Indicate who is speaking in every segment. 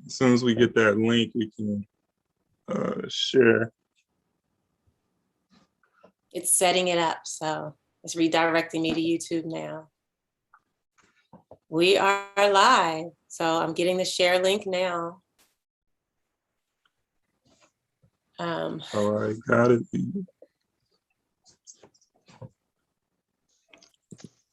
Speaker 1: As soon as we get that link, we can share.
Speaker 2: It's setting it up, so it's redirecting me to YouTube now. We are live, so I'm getting the share link now.
Speaker 1: All right, got it.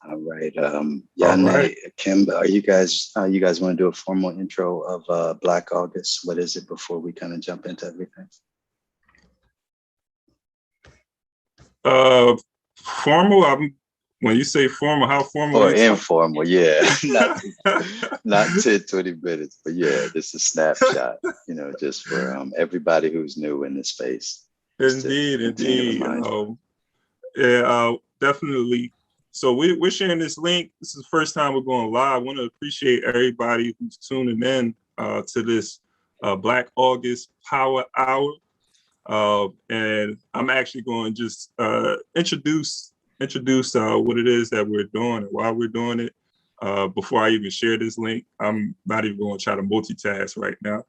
Speaker 3: All right, Yane, Kimba, are you guys want to do a formal intro of Black August? What is it before we kind of jump into everything?
Speaker 1: Formal. When you say formal, how formal?
Speaker 3: Or informal, yeah. not 10, 20 minutes, but yeah, just a snapshot, just for everybody who's new in this space.
Speaker 1: Indeed. Definitely. So we're sharing this link. This is the first time we're going live. I want to appreciate everybody who's tuning in to this Black August Power Hour. And I'm actually going to just introduce what it is that we're doing and why we're doing it. Before I even share this link, I'm not even going to try to multitask right now.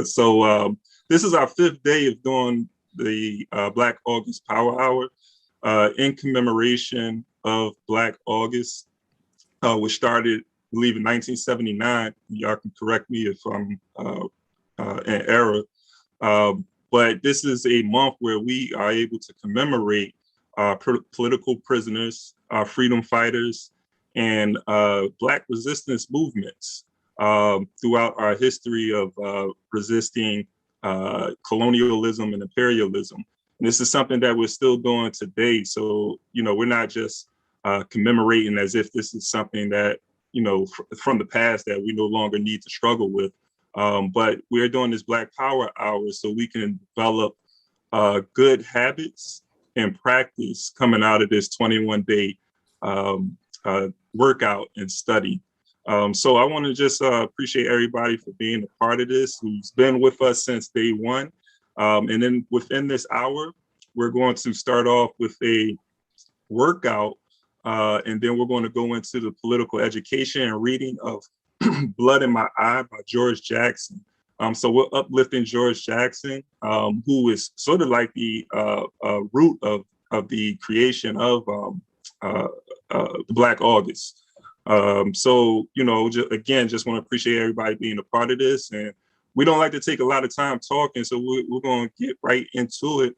Speaker 1: So this is our 5th day of doing the Black August Power Hour in commemoration of Black August, which started, I believe, in 1979. Y'all can correct me if I'm in error. But this is a month where we are able to commemorate political prisoners, freedom fighters, and Black resistance movements throughout our history of resisting colonialism and imperialism. And this is something that we're still doing today. So, we're not just commemorating as if this is something that, from the past that we no longer need to struggle with. But we're doing this Black Power Hour so we can develop good habits and practice coming out of this 21-day workout and study. So I want to just appreciate everybody for being a part of this, who's been with us since day one. And then within this hour, we're going to start off with a workout, and then we're going to go into the political education and reading of Blood in My Eye by George Jackson. So we're uplifting George Jackson, who is sort of like the root of the creation of the Black August. So, just want to appreciate everybody being a part of this. And we don't like to take a lot of time talking, so we're going to get right into it.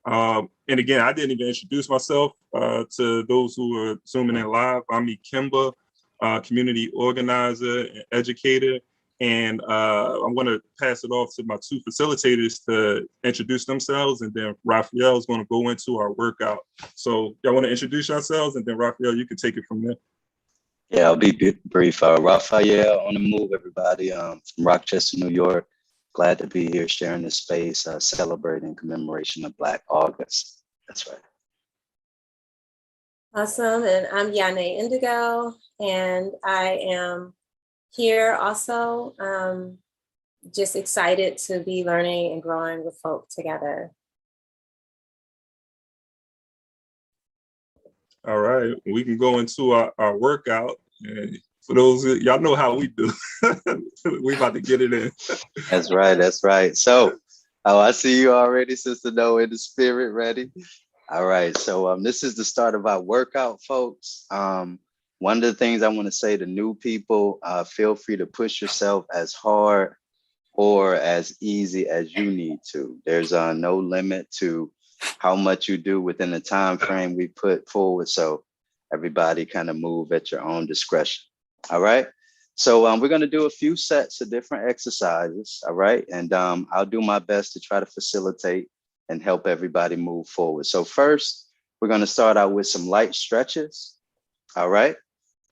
Speaker 1: And again, I didn't even introduce myself to those who are Zooming in live. I'm Kimba, community organizer and educator. And I'm going to pass it off to my 2 facilitators to introduce themselves. And then Raphael is going to go into our workout. So y'all want to introduce yourselves? And then Raphael, you can take it from there.
Speaker 3: Yeah, I'll be brief. Raphael on the move, everybody, from Rochester, New York. Glad to be here sharing this space, celebrating commemoration of Black August. That's right.
Speaker 2: Awesome. And I'm Yane Indigo, and I am here also, just excited to be learning and growing with folk together.
Speaker 1: All right, we can go into our workout. And for those, y'all know how we do. We about to get it in.
Speaker 3: That's right. So, I see you already, Sister Noah, in the spirit, ready. All right, so this is the start of our workout, folks. One of the things I want to say to new people, feel free to push yourself as hard or as easy as you need to. There's no limit to how much you do within the time frame we put forward. So everybody kind of move at your own discretion. All right. So we're going to do a few sets of different exercises. All right. And I'll do my best to try to facilitate and help everybody move forward. So first, we're going to start out with some light stretches. All right.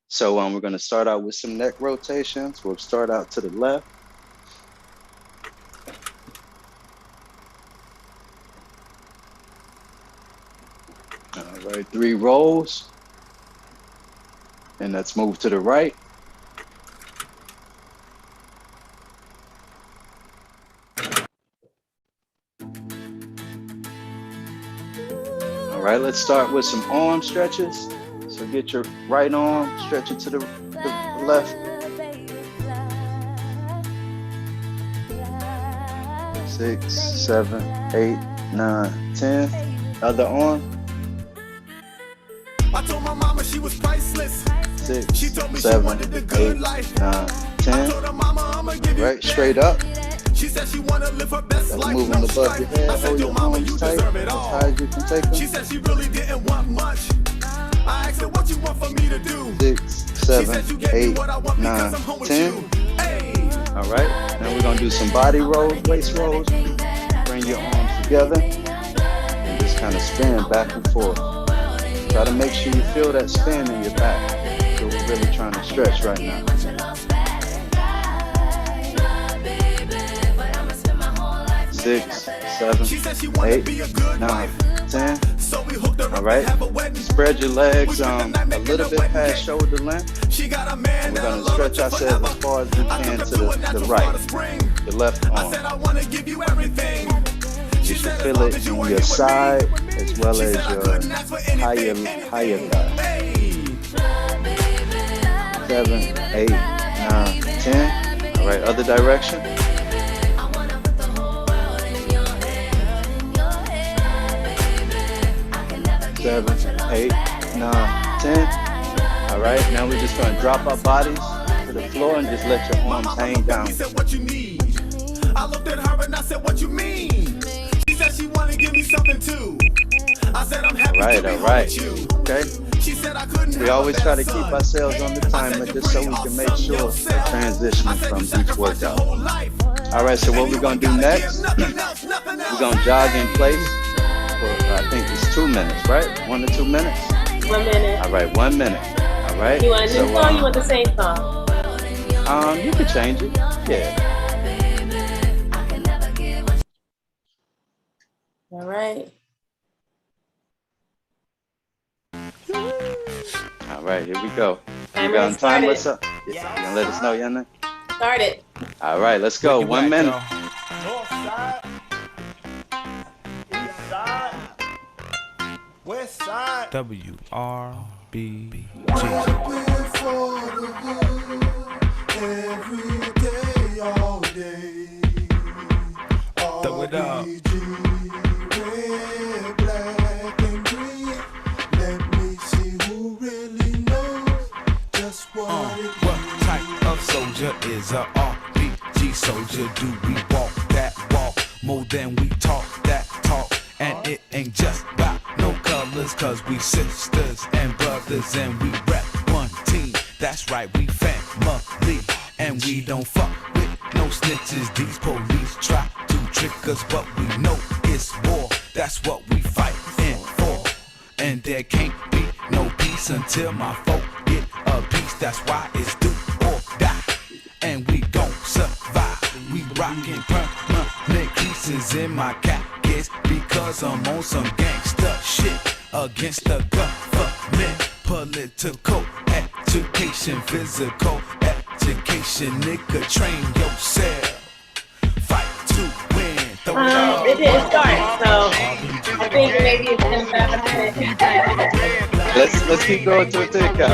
Speaker 3: So we're going to start out with some neck rotations. We'll start out to the left. All right, 3 rolls. And let's move to the right. All right, let's start with some arm stretches. So get your right arm, stretch it to the left. 6, 7, 8, 9, 10. Other arm.
Speaker 4: I told my mama she was priceless.
Speaker 3: 6,
Speaker 4: She told me
Speaker 3: 7,
Speaker 4: she wanted the good
Speaker 3: 8,
Speaker 4: life.
Speaker 3: 9,
Speaker 4: I
Speaker 3: 10.
Speaker 4: told her mama I'ma give you
Speaker 3: Right, straight up.
Speaker 4: She said she wanna live her best
Speaker 3: Like
Speaker 4: life.
Speaker 3: moving
Speaker 4: No
Speaker 3: above your
Speaker 4: strife.
Speaker 3: head.
Speaker 4: I said,
Speaker 3: Hold
Speaker 4: yo
Speaker 3: your
Speaker 4: mama,
Speaker 3: arms
Speaker 4: you
Speaker 3: tight
Speaker 4: deserve it
Speaker 3: as
Speaker 4: all.
Speaker 3: high as you can take them.
Speaker 4: She said she really didn't want much. I asked her what you want for me to do.
Speaker 3: 6,
Speaker 4: She
Speaker 3: 7,
Speaker 4: said you gave me
Speaker 3: 8,
Speaker 4: what I want
Speaker 3: 9,
Speaker 4: because I'm home with
Speaker 3: 10.
Speaker 4: you. Hey.
Speaker 3: All right. Now we're gonna do some body rolls, waist rolls. Bring your arms together and just kind of spin back and forth. Try to make sure you feel that spin in your back. So we're really trying to stretch right now. 6, 7, 8, 9, 10. All right. Spread your legs a little bit past shoulder length. And we're going to stretch ourselves as far as we can to the right, the left arm. You should feel it in your side as well as your higher thigh. 7, 8, 9, 10. All right, other direction. 7, 8, 9, 10. All right, now we're just gonna drop our bodies to the floor and just let your arms hang down.
Speaker 4: He said, what you need? I looked at her and I said, what you mean? She said she wanna give me something too. I said, I'm happy to be home with you.
Speaker 3: Okay.
Speaker 4: She said I couldn't.
Speaker 3: We always try to keep ourselves on the timer just so we can make sure we're transitioning from each workout. All right, so what we're gonna do next, we're gonna jog in place for, I think it's 2 minutes, right? 1 to 2 minutes?
Speaker 2: 1 minute.
Speaker 3: All right, 1 minute. All right.
Speaker 2: You want a new song or you want the same song?
Speaker 3: You can change it. Yeah.
Speaker 2: All right.
Speaker 3: All right, here we go. You
Speaker 2: Timer
Speaker 3: got time?
Speaker 2: started.
Speaker 3: What's up? You gonna let us know, Yana?
Speaker 2: Start it.
Speaker 3: All right, let's go. 1 minute.
Speaker 4: North side, east side, west side.
Speaker 5: WRBG.
Speaker 4: Every day, all day.
Speaker 5: Throw it up.
Speaker 4: Red, black, and green. Let me see who really knows just what it
Speaker 5: What type of soldier is a RPG soldier? Do we walk that walk more than we talk that talk? And it ain't just about no colors, cause we sisters and brothers and we rep one team. That's right, we family. And we don't fuck with no snitches. These police try to trick us, but we know it's war. That's what we fighting for. And there can't be no peace until my folk get a piece. That's why it's do or die. And we gon' survive. We rockin' permanent creases in my khakis because I'm on some gangsta shit against the government. Political education, physical education, nigga, train yourself. Fight to win. Throw it up.
Speaker 2: It didn't start, so I think maybe it's been 7 minutes.
Speaker 3: Let's keep going to a takeout.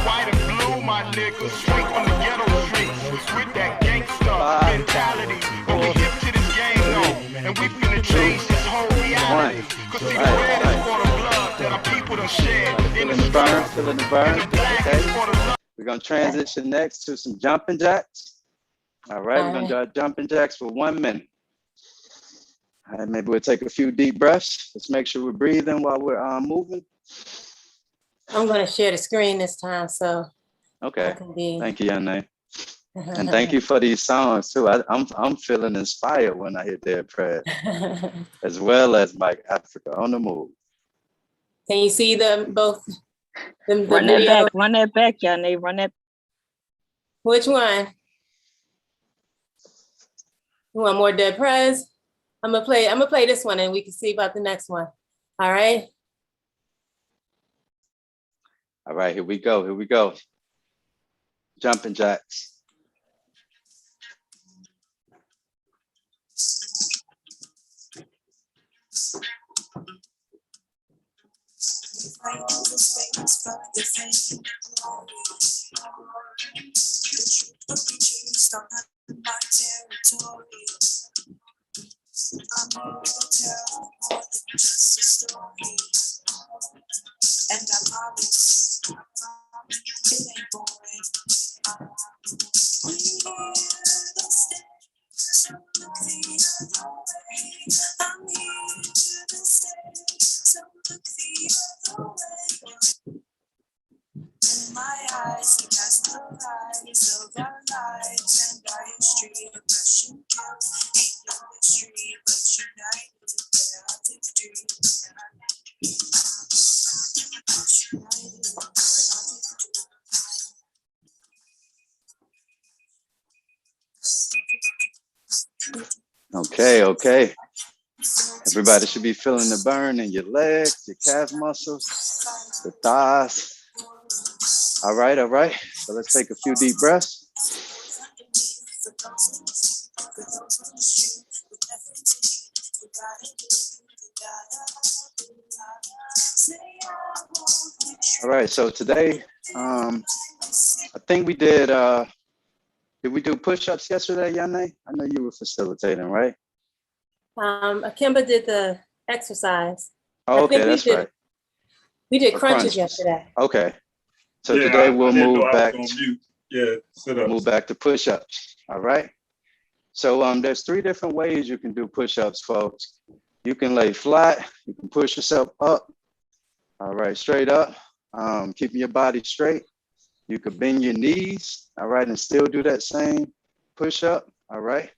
Speaker 6: White and blue, my nigga, straight from the ghetto streets with that gangsta mentality. But we hip to this game, though, and we finna change this whole reality. Cause see, the red is for the blood that our people done shed in the struggle,
Speaker 3: Feeling the burn.
Speaker 6: and the black is for the love.
Speaker 3: We're gonna transition next to some jumping jacks. All right, we're gonna do our jumping jacks for 1 minute. All right, maybe we'll take a few deep breaths. Let's make sure we're breathing while we're moving.
Speaker 2: I'm going to share the screen this time, so
Speaker 3: Okay.
Speaker 2: I can be.
Speaker 3: Thank you, Yana. And thank you for these songs too. I'm feeling inspired when I hear their prayer, as well as Mike Africa on the move.
Speaker 2: Can you see both the
Speaker 7: Run that
Speaker 2: video?
Speaker 7: back, Yana. Run that.
Speaker 2: Which one? You want more dead prez? I'm gonna play this one and we can see about the next one. All right.
Speaker 3: All right, here we go. Here we go. Jumping jacks.
Speaker 8: My eyes cast the lights of our lives and our history. Russian kills ain't no mystery, but united there are victory.
Speaker 3: Okay, okay. Everybody should be feeling the burn in your legs, your calf muscles, the thighs. All right, all right. So let's take a few deep breaths. All right, so today, I think we did we do push-ups yesterday, Yane? I know you were facilitating, right?
Speaker 2: Akimba did the exercise.
Speaker 3: Oh, okay, that's right.
Speaker 2: We did
Speaker 3: Or
Speaker 2: crunches yesterday.
Speaker 3: Okay. So
Speaker 1: Yeah,
Speaker 3: today we'll
Speaker 1: I didn't
Speaker 3: move
Speaker 1: know I
Speaker 3: back.
Speaker 1: was on mute. Yeah, sit-ups.
Speaker 3: Move back to push-ups. All right. So there's 3 different ways you can do push-ups, folks. You can lay flat. You can push yourself up. All right, straight up. Keeping your body straight. You could bend your knees. All right, and still do that same push-up. All right.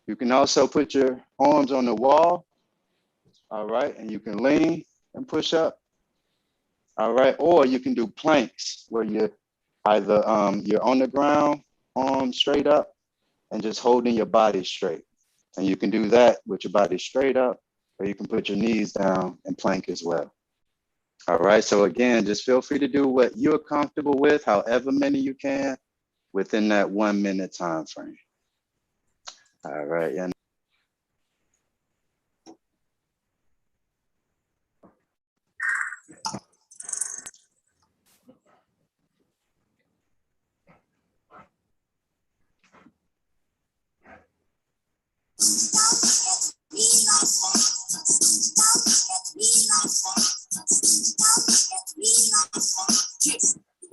Speaker 3: You can also put your arms on the wall. All right, and you can lean and push up. All right, or you can do planks where you're either you're on the ground, arms straight up, and just holding your body straight. And you can do that with your body straight up, or you can put your knees down and plank as well. All right, so again, just feel free to do what you're comfortable with, however many you can, within that 1 minute time frame. All right, and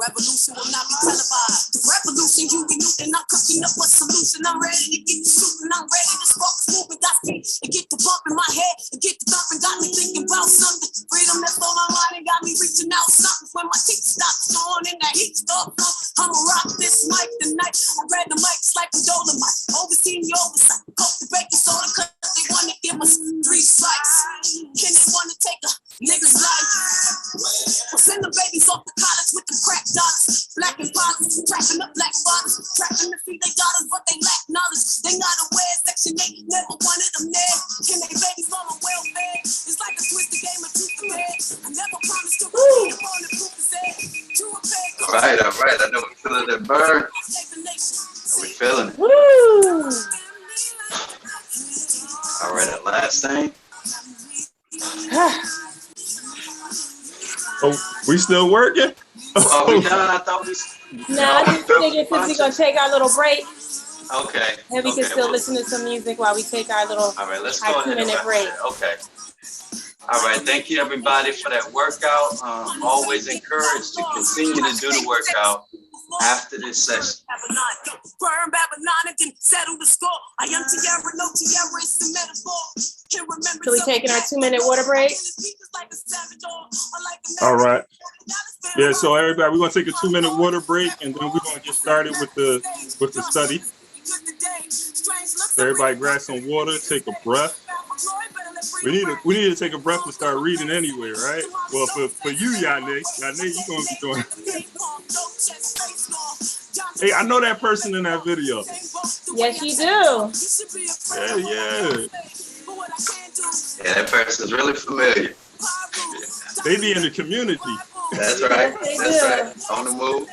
Speaker 8: Revolution will not be televised. Revolution, you renewed, and I'm cooking up a solution. I'm ready to get the shooting. I'm ready to spark the movement. Got speed and get the bump in my head and get the thumping. Got me thinking about something. Freedom that's on my mind and got me reaching out something. When my teeth stop on and that heat stop, I'ma rock this mic tonight. I grab the mic, it's like a Dolomite. Overseeing the oversight. Coke the baking soda, cause they wanna give us 3 strikes. Can they wanna take a nigga's life? Well, send the babies off to college with the crack dollars. Black and fathers, trapping up black fathers. Trapping to feed their daughters, but they lack knowledge. They not aware, Section 8 never wanted them there. Can they babies on my welfare? It's like a twisted game of truth and red. I never promised to repeat upon the proof is there.
Speaker 3: all right. I know we're feeling the burn. Are we feeling it?
Speaker 2: Woo!
Speaker 3: All right, that last thing.
Speaker 1: Oh, we still working?
Speaker 3: Oh, we done? I thought we.
Speaker 2: No, I just figured since we're gonna take our little break,
Speaker 3: Okay.
Speaker 2: and we can still listen to some music while we take our little
Speaker 3: All right, let's go ahead.
Speaker 2: 2-minute break.
Speaker 3: Okay. All right, thank you everybody for that workout. Always encouraged to continue to do the workout after this session.
Speaker 8: Burn Babylon and then settle the score. I am Tiara, no Tiara, it's the metaphor.
Speaker 2: So we taking our 2-minute water break?
Speaker 1: All right. Yeah, so everybody, we're gonna take a 2-minute water break, and then we're gonna get started with the study. So everybody grab some water, take a breath. We need to take a breath and start reading anyway, right? Well, for you, Yane, you gonna be doing. Hey, I know that person in that video.
Speaker 2: Yes, you do.
Speaker 1: Yeah.
Speaker 3: Yeah, that person's really familiar.
Speaker 1: They be in the community.
Speaker 3: That's right.
Speaker 2: Yes, they
Speaker 3: That's
Speaker 2: do.
Speaker 3: right. On the move.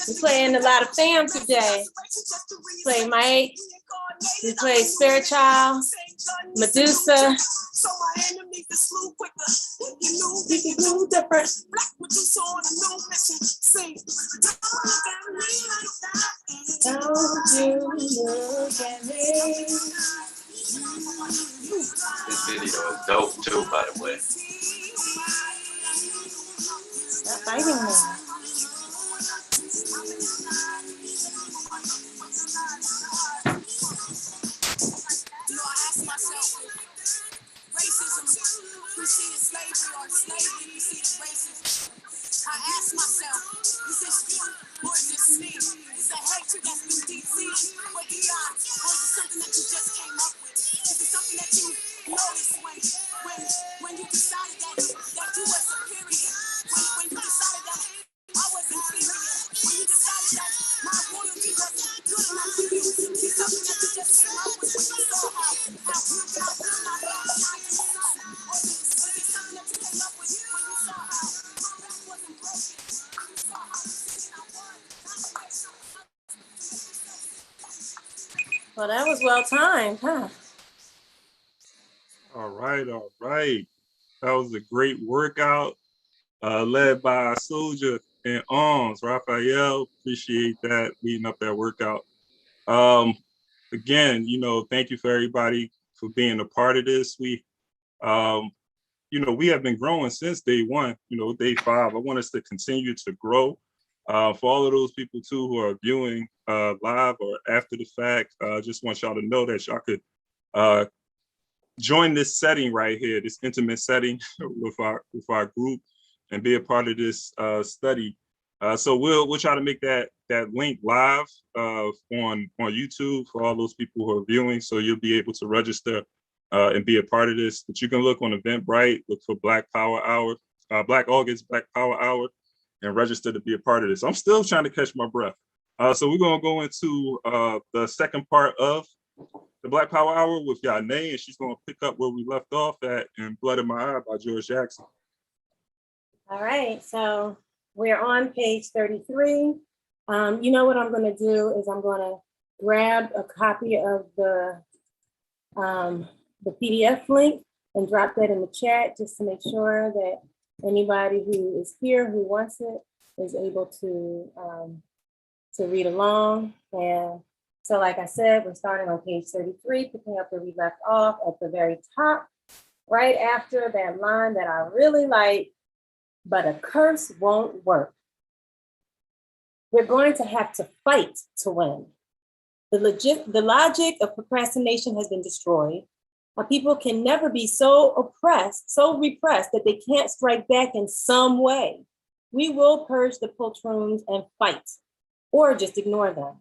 Speaker 2: We playing a lot of fam today. Play Mike. We play Spirit Child, Medusa. We can do different. Don't you look at me.
Speaker 3: This video is dope too, by the way.
Speaker 2: exciting now.
Speaker 8: Racism, we see it slavery, or slavery, we see it racism. I ask myself, is this you or is this me? Is that hatred that's been deep-seated for eons, or is it something that you just came up with? Is it something that you noticed when you decided that you were superior? When you decided that I was inferior? When you decided that my royalty wasn't good enough for you? Is it something that you just came up with when you saw how good my love shined in the sun? Or is it something that you came up with when you saw how my back wasn't broken? You saw how decision I won.
Speaker 2: Well, that was well timed, huh?
Speaker 1: All right, all right. That was a great workout, led by our soldier in arms, Raphael. Appreciate that, leading up that workout. Again, thank you for everybody for being a part of this. We have been growing since day one, day 5. I want us to continue to grow. For all of those people too who are viewing live or after the fact, just want y'all to know that y'all could join this setting right here, this intimate setting with our group, and be a part of this study. So we'll try to make that link live on YouTube for all those people who are viewing. So you'll be able to register and be a part of this. But you can look on Eventbrite, look for Black Power Hour, Black August Black Power Hour, and register to be a part of this. I'm still trying to catch my breath. So we're gonna go into the second part of the Black Power Hour with Yane, and she's gonna pick up where we left off at in Blood in My Eye by George Jackson.
Speaker 2: All right, so we're on page 33. You know what I'm gonna do is I'm gonna grab a copy of the PDF link and drop that in the chat just to make sure that anybody who is here who wants it is able to read along. And so like I said, we're starting on page 33, picking up where we left off at the very top, right after that line that I really like, but a curse won't work. We're going to have to fight to win. The logic of procrastination has been destroyed. Our people can never be so oppressed, so repressed that they can't strike back in some way. We will purge the poltroons and fight, or just ignore them.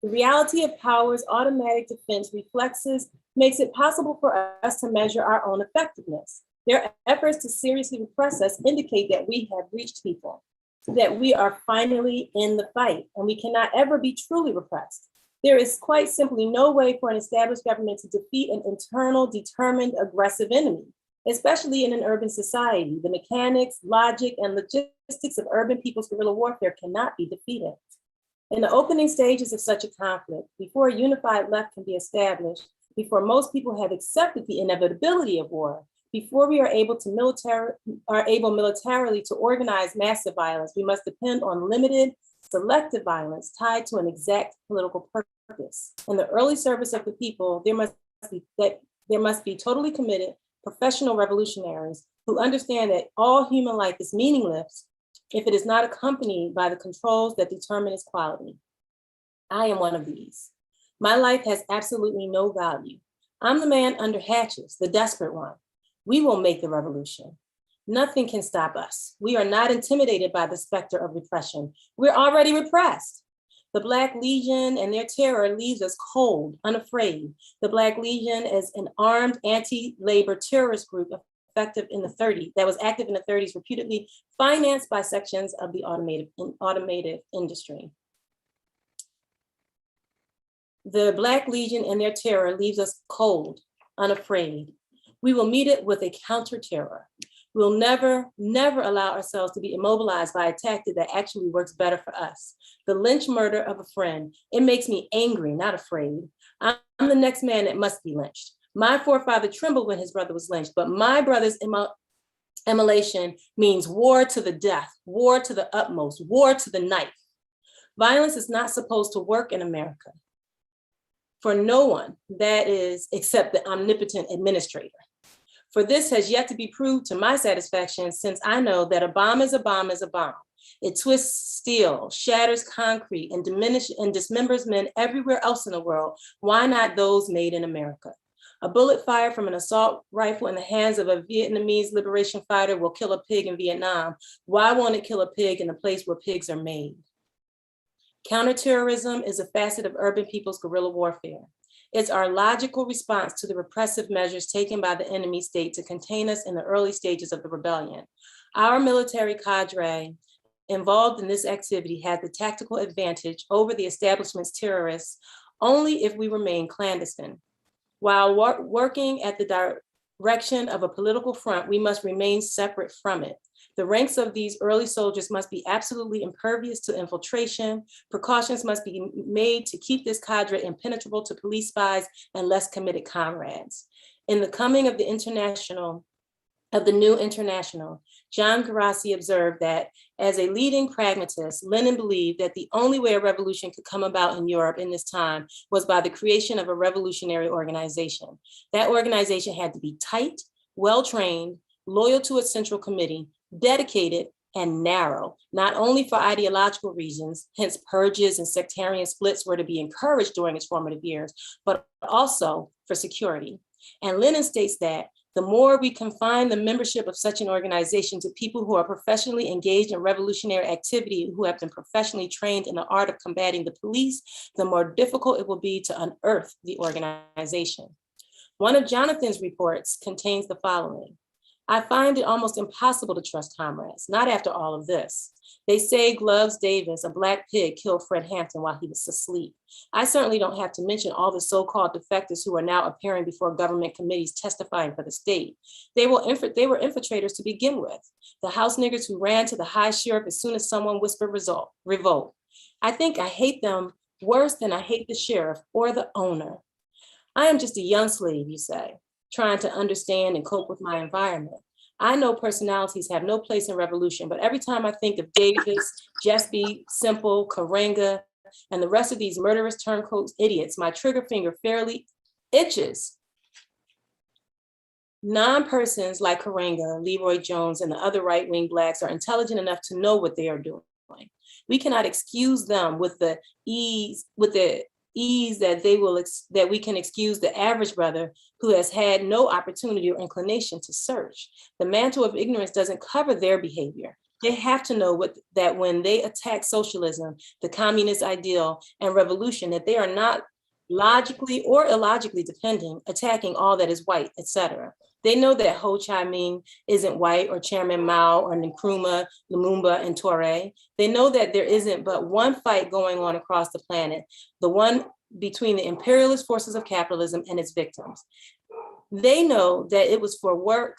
Speaker 2: The reality of power's automatic defense reflexes makes it possible for us to measure our own effectiveness. Their efforts to seriously repress us indicate that we have reached people, that we are finally in the fight, and we cannot ever be truly repressed. There is quite simply no way for an established government to defeat an internal, determined, aggressive enemy, especially in an urban society. The mechanics, logic, and logistics of urban people's guerrilla warfare cannot be defeated. In the opening stages of such a conflict, before a unified left can be established, before most people have accepted the inevitability of war, before we are able militarily to organize massive violence, we must depend on limited, selective violence tied to an exact political purpose. In the early service of the people, there must be totally committed professional revolutionaries who understand that all human life is meaningless if it is not accompanied by the controls that determine its quality. I am one of these. My life has absolutely no value. I'm the man under hatches, the desperate one. We will make the revolution. Nothing can stop us. We are not intimidated by the specter of repression. We're already repressed. The Black Legion and their terror leaves us cold, unafraid. The Black Legion is an armed anti-labor terrorist group active in the 30s, reputedly financed by sections of the automotive industry. The Black Legion and their terror leaves us cold, unafraid. We will meet it with a counter-terror. We'll never allow ourselves to be immobilized by a tactic that actually works better for us. The lynch murder of a friend. It makes me angry, not afraid. I'm the next man that must be lynched. My forefather trembled when his brother was lynched, but my brother's immolation means war to the death, war to the utmost, war to the knife. Violence is not supposed to work in America for no one, that is, except the omnipotent administrator. For this has yet to be proved to my satisfaction, since I know that a bomb is a bomb is a bomb. It twists steel, shatters concrete, and dismembers men everywhere else in the world. Why not those made in America? A bullet fired from an assault rifle in the hands of a Vietnamese liberation fighter will kill a pig in Vietnam. Why won't it kill a pig in the place where pigs are made? Counterterrorism is a facet of urban people's guerrilla warfare. It's our logical response to the repressive measures taken by the enemy state to contain us in the early stages of the rebellion. Our military cadre involved in this activity had the tactical advantage over the establishment's terrorists only if we remain clandestine. While working at the direction of a political front, we must remain separate from it. The ranks of these early soldiers must be absolutely impervious to infiltration. Precautions must be made to keep this cadre impenetrable to police spies and less committed comrades. In the coming of the new international, John Garassi observed that as a leading pragmatist, Lenin believed that the only way a revolution could come about in Europe in this time was by the creation of a revolutionary organization. That organization had to be tight, well-trained, loyal to its central committee, dedicated, and narrow, not only for ideological reasons, hence purges and sectarian splits were to be encouraged during its formative years, but also for security. And Lenin states that the more we confine the membership of such an organization to people who are professionally engaged in revolutionary activity, who have been professionally trained in the art of combating the police, the more difficult it will be to unearth the organization. One of Jonathan's reports contains the following. I find it almost impossible to trust comrades, not after all of this. They say Gloves Davis, a Black pig, killed Fred Hampton while he was asleep. I certainly don't have to mention all the so-called defectors who are now appearing before government committees testifying for the state. They were infiltrators to begin with. The house niggers who ran to the high sheriff as soon as someone whispered revolt. I think I hate them worse than I hate the sheriff or the owner. I am just a young slave, you say, trying to understand and cope with my environment. I know personalities have no place in revolution, but every time I think of Davis, Jesby, Simple, Karenga, and the rest of these murderous turncoat idiots, my trigger finger fairly itches. Non-persons like Karenga, Leroy Jones, and the other right-wing Blacks are intelligent enough to know what they are doing. We cannot excuse them with the ease that we can excuse the average brother who has had no opportunity or inclination to search. The mantle of ignorance doesn't cover their behavior. They have to know that when they attack socialism, the communist ideal, and revolution, that they are not logically or illogically attacking all that is white, etc. They know that Ho Chi Minh isn't white, or Chairman Mao, or Nkrumah, Lumumba, and Toure. They know that there isn't but one fight going on across the planet, the one between the imperialist forces of capitalism and its victims. They know that it was for work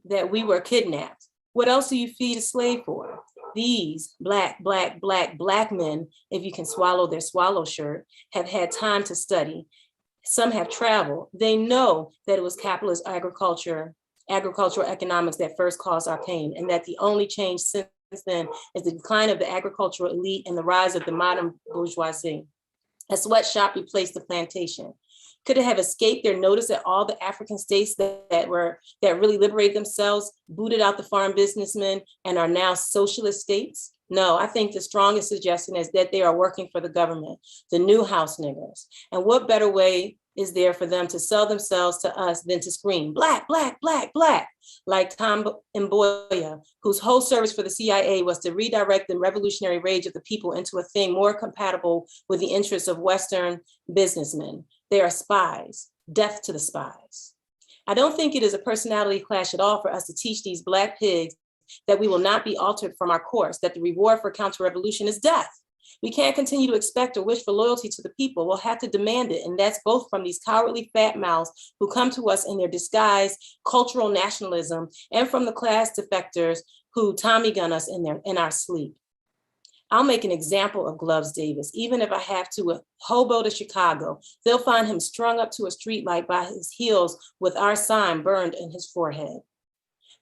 Speaker 2: that we were kidnapped. What else do you feed a slave for? These black men, if you can swallow their swallow shirt, have had time to study. Some have traveled. They know that it was capitalist agricultural economics that first caused our pain, and that the only change since then is the decline of the agricultural elite and the rise of the modern bourgeoisie. A sweatshop replaced the plantation. Could it have escaped their notice that all the African states that really liberated themselves booted out the foreign businessmen and are now socialist states? No, I think the strongest suggestion is that they are working for the government, the new house niggers. And what better way is there for them to sell themselves to us than to scream, black, black, black, black, like Tom Mboya, whose whole service for the CIA was to redirect the revolutionary rage of the people into a thing more compatible with the interests of Western businessmen. They are spies, death to the spies. I don't think it is a personality clash at all for us to teach these black pigs that we will not be altered from our course, that the reward for counter-revolution is death. We can't continue to expect or wish for loyalty to the people. We'll have to demand it, and that's both from these cowardly fat mouths who come to us in their disguised cultural nationalism, and from the class defectors who Tommy gun us in our sleep. I'll make an example of Gloves Davis. Even if I have to hobo to Chicago, they'll find him strung up to a streetlight by his heels with our sign burned in his forehead.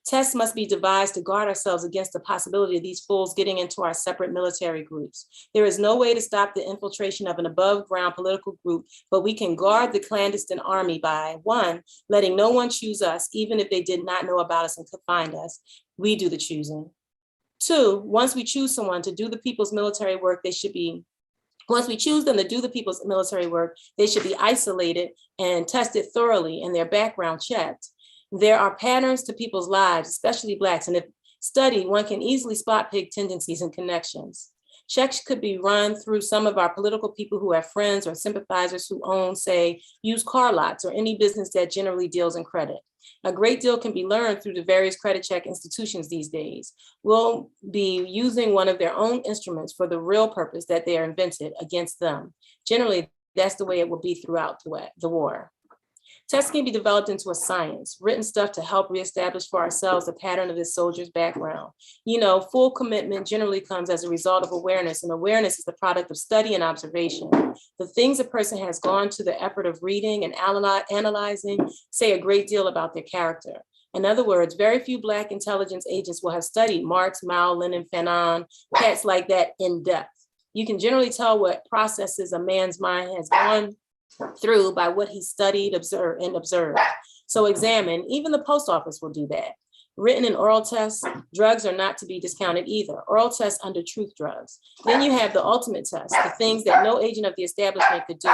Speaker 2: Tests must be devised to guard ourselves against the possibility of these fools getting into our separate military groups. There is no way to stop the infiltration of an above ground political group, but we can guard the clandestine army by 1, letting no one choose us, even if they did not know about us and could find us. We do the choosing. 2, once we choose someone to do the people's military work, once we choose them to do the people's military work, they should be isolated and tested thoroughly and their background checked. There are patterns to people's lives, especially Blacks, and if studied, one can easily spot pig tendencies and connections. Checks could be run through some of our political people who have friends or sympathizers who own, say, used car lots or any business that generally deals in credit. A great deal can be learned through the various credit check institutions these days. We'll be using one of their own instruments for the real purpose that they are invented against them. Generally, that's the way it will be throughout the war. Tests can be developed into a science, written stuff to help reestablish for ourselves the pattern of this soldier's background. You know, full commitment generally comes as a result of awareness, and awareness is the product of study and observation. The things a person has gone to the effort of reading and analyzing say a great deal about their character. In other words, very few Black intelligence agents will have studied Marx, Mao, Lenin, Fanon, cats like that in depth. You can generally tell what processes a man's mind has gone through by what he studied, observed. So examine, even the post office will do that. Written and oral tests, drugs are not to be discounted either. Oral tests under truth drugs. Then you have the ultimate test, the things that no agent of the establishment could do,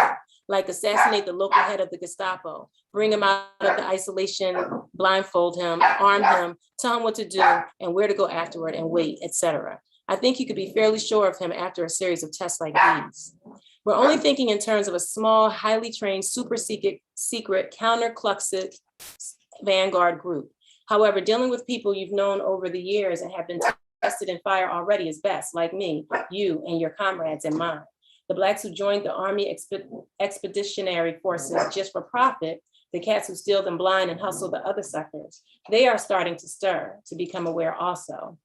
Speaker 2: like assassinate the local head of the Gestapo, bring him out of the isolation, blindfold him, arm him, tell him what to do and where to go afterward and wait, etc. I think you could be fairly sure of him after a series of tests like these. We're only thinking in terms of a small, highly trained, super secret counter-Kluxit vanguard group. However, dealing with people you've known over the years and have been tested in fire already is best, like me, you, and your comrades and mine. The Blacks who joined the Army Expeditionary Forces just for profit, the cats who steal them blind and hustle the other suckers, they are starting to stir, to become aware also.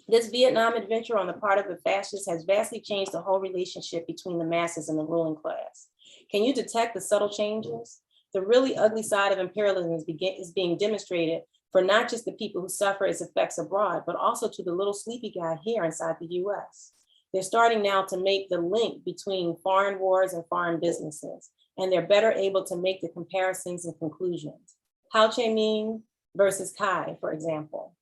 Speaker 2: This Vietnam adventure on the part of the fascists has vastly changed the whole relationship between the masses and the ruling class. Can you detect the subtle changes? The really ugly side of imperialism is being demonstrated for not just the people who suffer its effects abroad, but also to the little sleepy guy here inside the US. They're starting now to make the link between foreign wars and foreign businesses, and they're better able to make the comparisons and conclusions. Ho Chi Minh versus Kai, for example.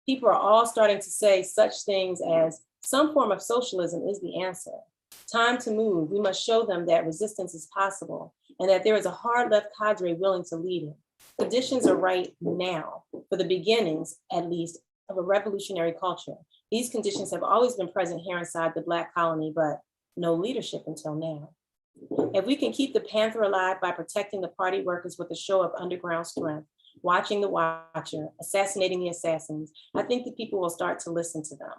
Speaker 2: People are all starting to say such things as some form of socialism is the answer. Time to move. We must show them that resistance is possible and that there is a hard left cadre willing to lead it. Conditions are right now, for the beginnings, at least, of a revolutionary culture. These conditions have always been present here inside the Black colony, but no leadership until now. If we can keep the Panther alive by protecting the party workers with a show of underground strength, watching the watcher, assassinating the assassins, I think the people will start to listen to them.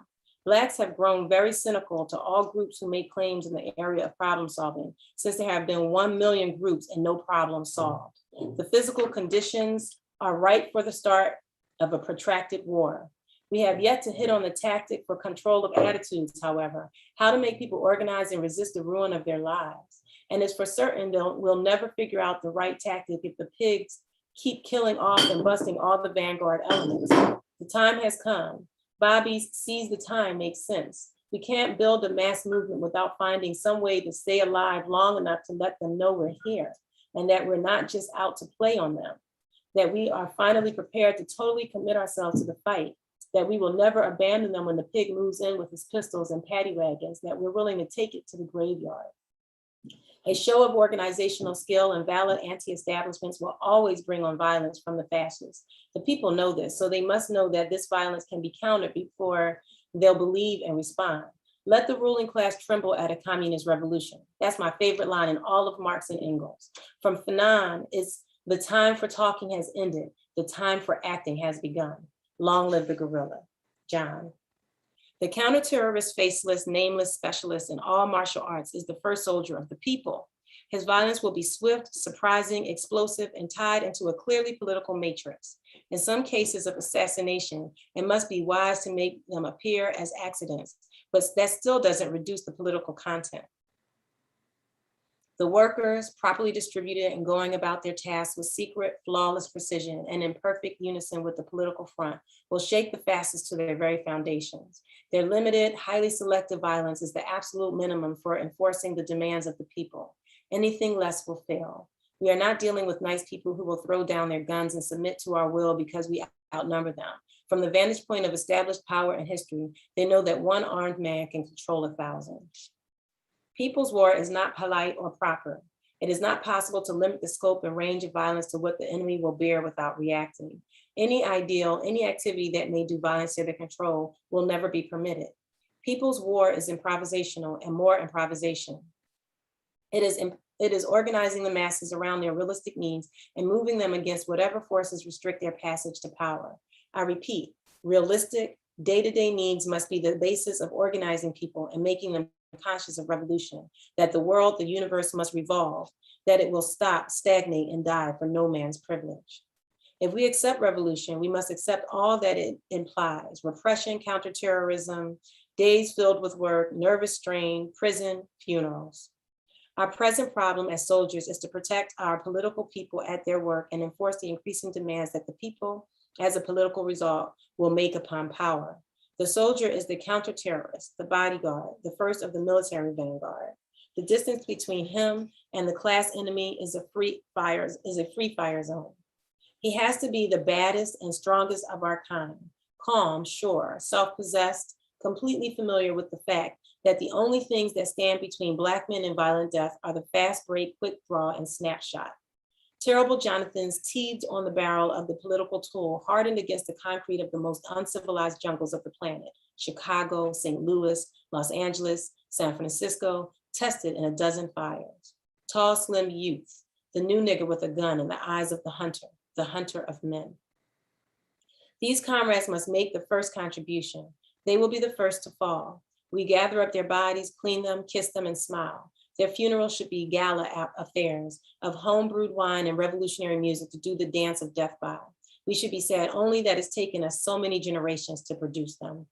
Speaker 2: Blacks have grown very cynical to all groups who make claims in the area of problem solving, since there have been 1 million groups and no problem solved. The physical conditions are right for the start of a protracted war. We have yet to hit on the tactic for control of attitudes, however, how to make people organize and resist the ruin of their lives. And it's for certain we'll never figure out the right tactic if the pigs keep killing off and busting all the vanguard elements. The time has come. Bobby's seize the time makes sense. We can't build a mass movement without finding some way to stay alive long enough to let them know we're here and that we're not just out to play on them, that we are finally prepared to totally commit ourselves to the fight, that we will never abandon them when the pig moves in with his pistols and paddy wagons, that we're willing to take it to the graveyard. A show of organizational skill and valid anti-establishments will always bring on violence from the fascists. The people know this, so they must know that this violence can be countered before they'll believe and respond. Let the ruling class tremble at a communist revolution. That's my favorite line in all of Marx and Engels. From Fanon, it's the time for talking has ended. The time for acting has begun. Long live the guerrilla. John. The counter-terrorist, faceless, nameless specialist in all martial arts is the first soldier of the people. His violence will be swift, surprising, explosive, and tied into a clearly political matrix. In some cases of assassination, it must be wise to make them appear as accidents, but that still doesn't reduce the political content. The workers, properly distributed and going about their tasks with secret, flawless precision and in perfect unison with the political front, will shake the fastest to their very foundations. Their limited, highly selective violence is the absolute minimum for enforcing the demands of the people. Anything less will fail. We are not dealing with nice people who will throw down their guns and submit to our will because we outnumber them. From the vantage point of established power and history, they know that one armed man can control 1,000. People's war is not polite or proper. It is not possible to limit the scope and range of violence to what the enemy will bear without reacting. Any ideal, any activity that may do violence to their control will never be permitted. People's war is improvisational and more improvisation. It is organizing the masses around their realistic needs and moving them against whatever forces restrict their passage to power. I repeat, realistic, day-to-day needs must be the basis of organizing people and making them conscious of revolution, that the world, the universe must revolve, that it will stop, stagnate, and die for no man's privilege. If we accept revolution, we must accept all that it implies: repression, counterterrorism, days filled with work, nervous strain, prison, funerals. Our present problem as soldiers is to protect our political people at their work and enforce the increasing demands that the people, as a political result, will make upon power. The soldier is the counter-terrorist, the bodyguard, the first of the military vanguard. The distance between him and the class enemy is a free fire zone. He has to be the baddest and strongest of our kind, calm, sure, self-possessed, completely familiar with the fact that the only things that stand between Black men and violent death are the fast break, quick draw, and snapshot. Terrible Jonathans teethed on the barrel of the political tool, hardened against the concrete of the most uncivilized jungles of the planet: Chicago, St. Louis, Los Angeles, San Francisco, tested in a dozen fires. Tall, slim youth, the new nigger with a gun in the eyes of the hunter of men. These comrades must make the first contribution. They will be the first to fall. We gather up their bodies, clean them, kiss them, and smile. Their funerals should be gala affairs of home-brewed wine and revolutionary music to do the dance of death by. We should be sad only that it's taken us so many generations to produce them.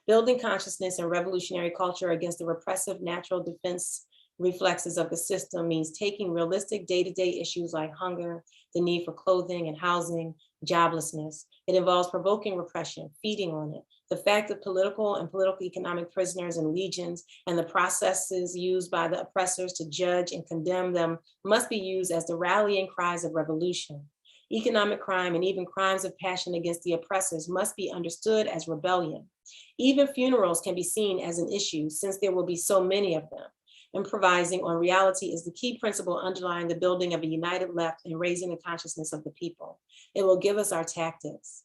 Speaker 2: Building consciousness and revolutionary culture against the repressive natural defense reflexes of the system means taking realistic day-to-day issues like hunger, the need for clothing and housing, joblessness. It involves provoking repression, feeding on it, the fact that political and political economic prisoners and legions and the processes used by the oppressors to judge and condemn them must be used as the rallying cries of revolution. Economic crime and even crimes of passion against the oppressors must be understood as rebellion. Even funerals can be seen as an issue since there will be so many of them. Improvising on reality is the key principle underlying the building of a united left and raising the consciousness of the people. It will give us our tactics.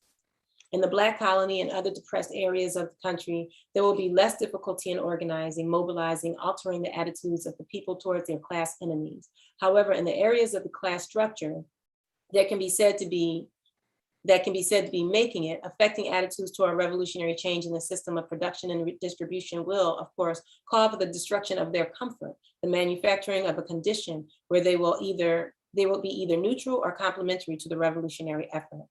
Speaker 2: In the Black colony and other depressed areas of the country, there will be less difficulty in organizing, mobilizing, altering the attitudes of the people towards their class enemies. However, in the areas of the class structure that can be said to be making it, affecting attitudes toward revolutionary change in the system of production and distribution will, of course, call for the destruction of their comfort, the manufacturing of a condition where they will be either neutral or complementary to the revolutionary effort.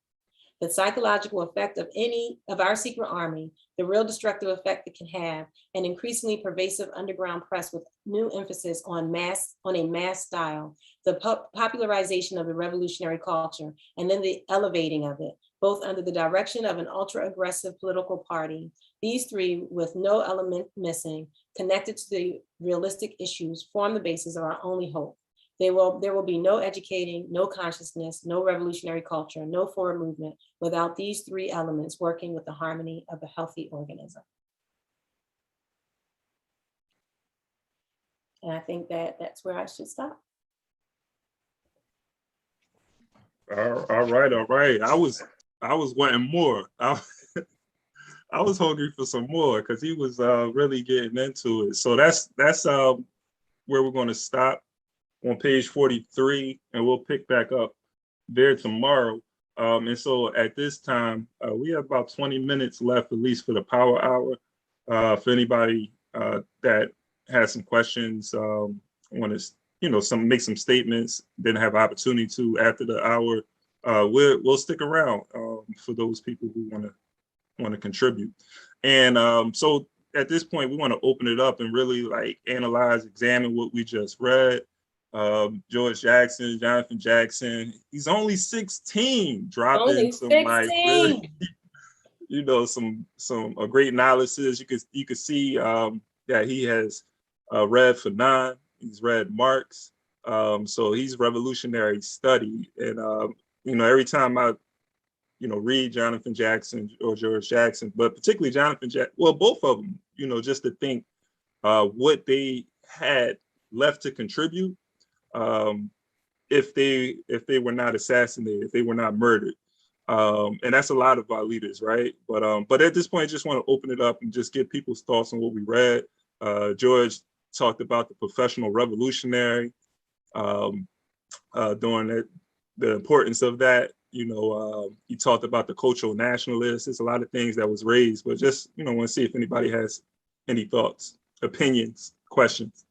Speaker 2: The psychological effect of any of our secret army, the real destructive effect it can have, an increasingly pervasive underground press with new emphasis on a mass style, the popularization of the revolutionary culture, and then the elevating of it, both under the direction of an ultra-aggressive political party. These three, with no element missing, connected to the realistic issues, form the basis of our only hope. There will be no educating, no consciousness, no revolutionary culture, no forward movement without these three elements working with the harmony of a healthy organism. And I think that's where I should stop.
Speaker 1: All right. I was wanting more. I was hungry for some more because he was really getting into it. So that's where we're going to stop on page 43, and we'll pick back up there tomorrow. And so at this time, we have about 20 minutes left, at least for the power hour. For anybody that has some questions, want to make some statements, then have opportunity to after the hour, we'll stick around for those people who want to contribute. And so at this point, we want to open it up and really like analyze, examine what we just read, George Jackson, Jonathan Jackson. He's only 16, dropping
Speaker 2: Only
Speaker 1: some like really,
Speaker 2: 16.
Speaker 1: some a great analysis. You could see that he has read Fanon, he's read Marx, so he's revolutionary study. And every time I read Jonathan Jackson or George Jackson, but particularly Jonathan Jackson, well, both of them, just to think what they had left to contribute if they were not assassinated, if they were not murdered. And that's a lot of our leaders, right? But at this point, I just want to open it up and just get people's thoughts on what we read. George talked about the professional revolutionary, during the importance of that. He talked about the cultural nationalists. There's a lot of things that was raised, but just, want to see if anybody has any thoughts, opinions, questions.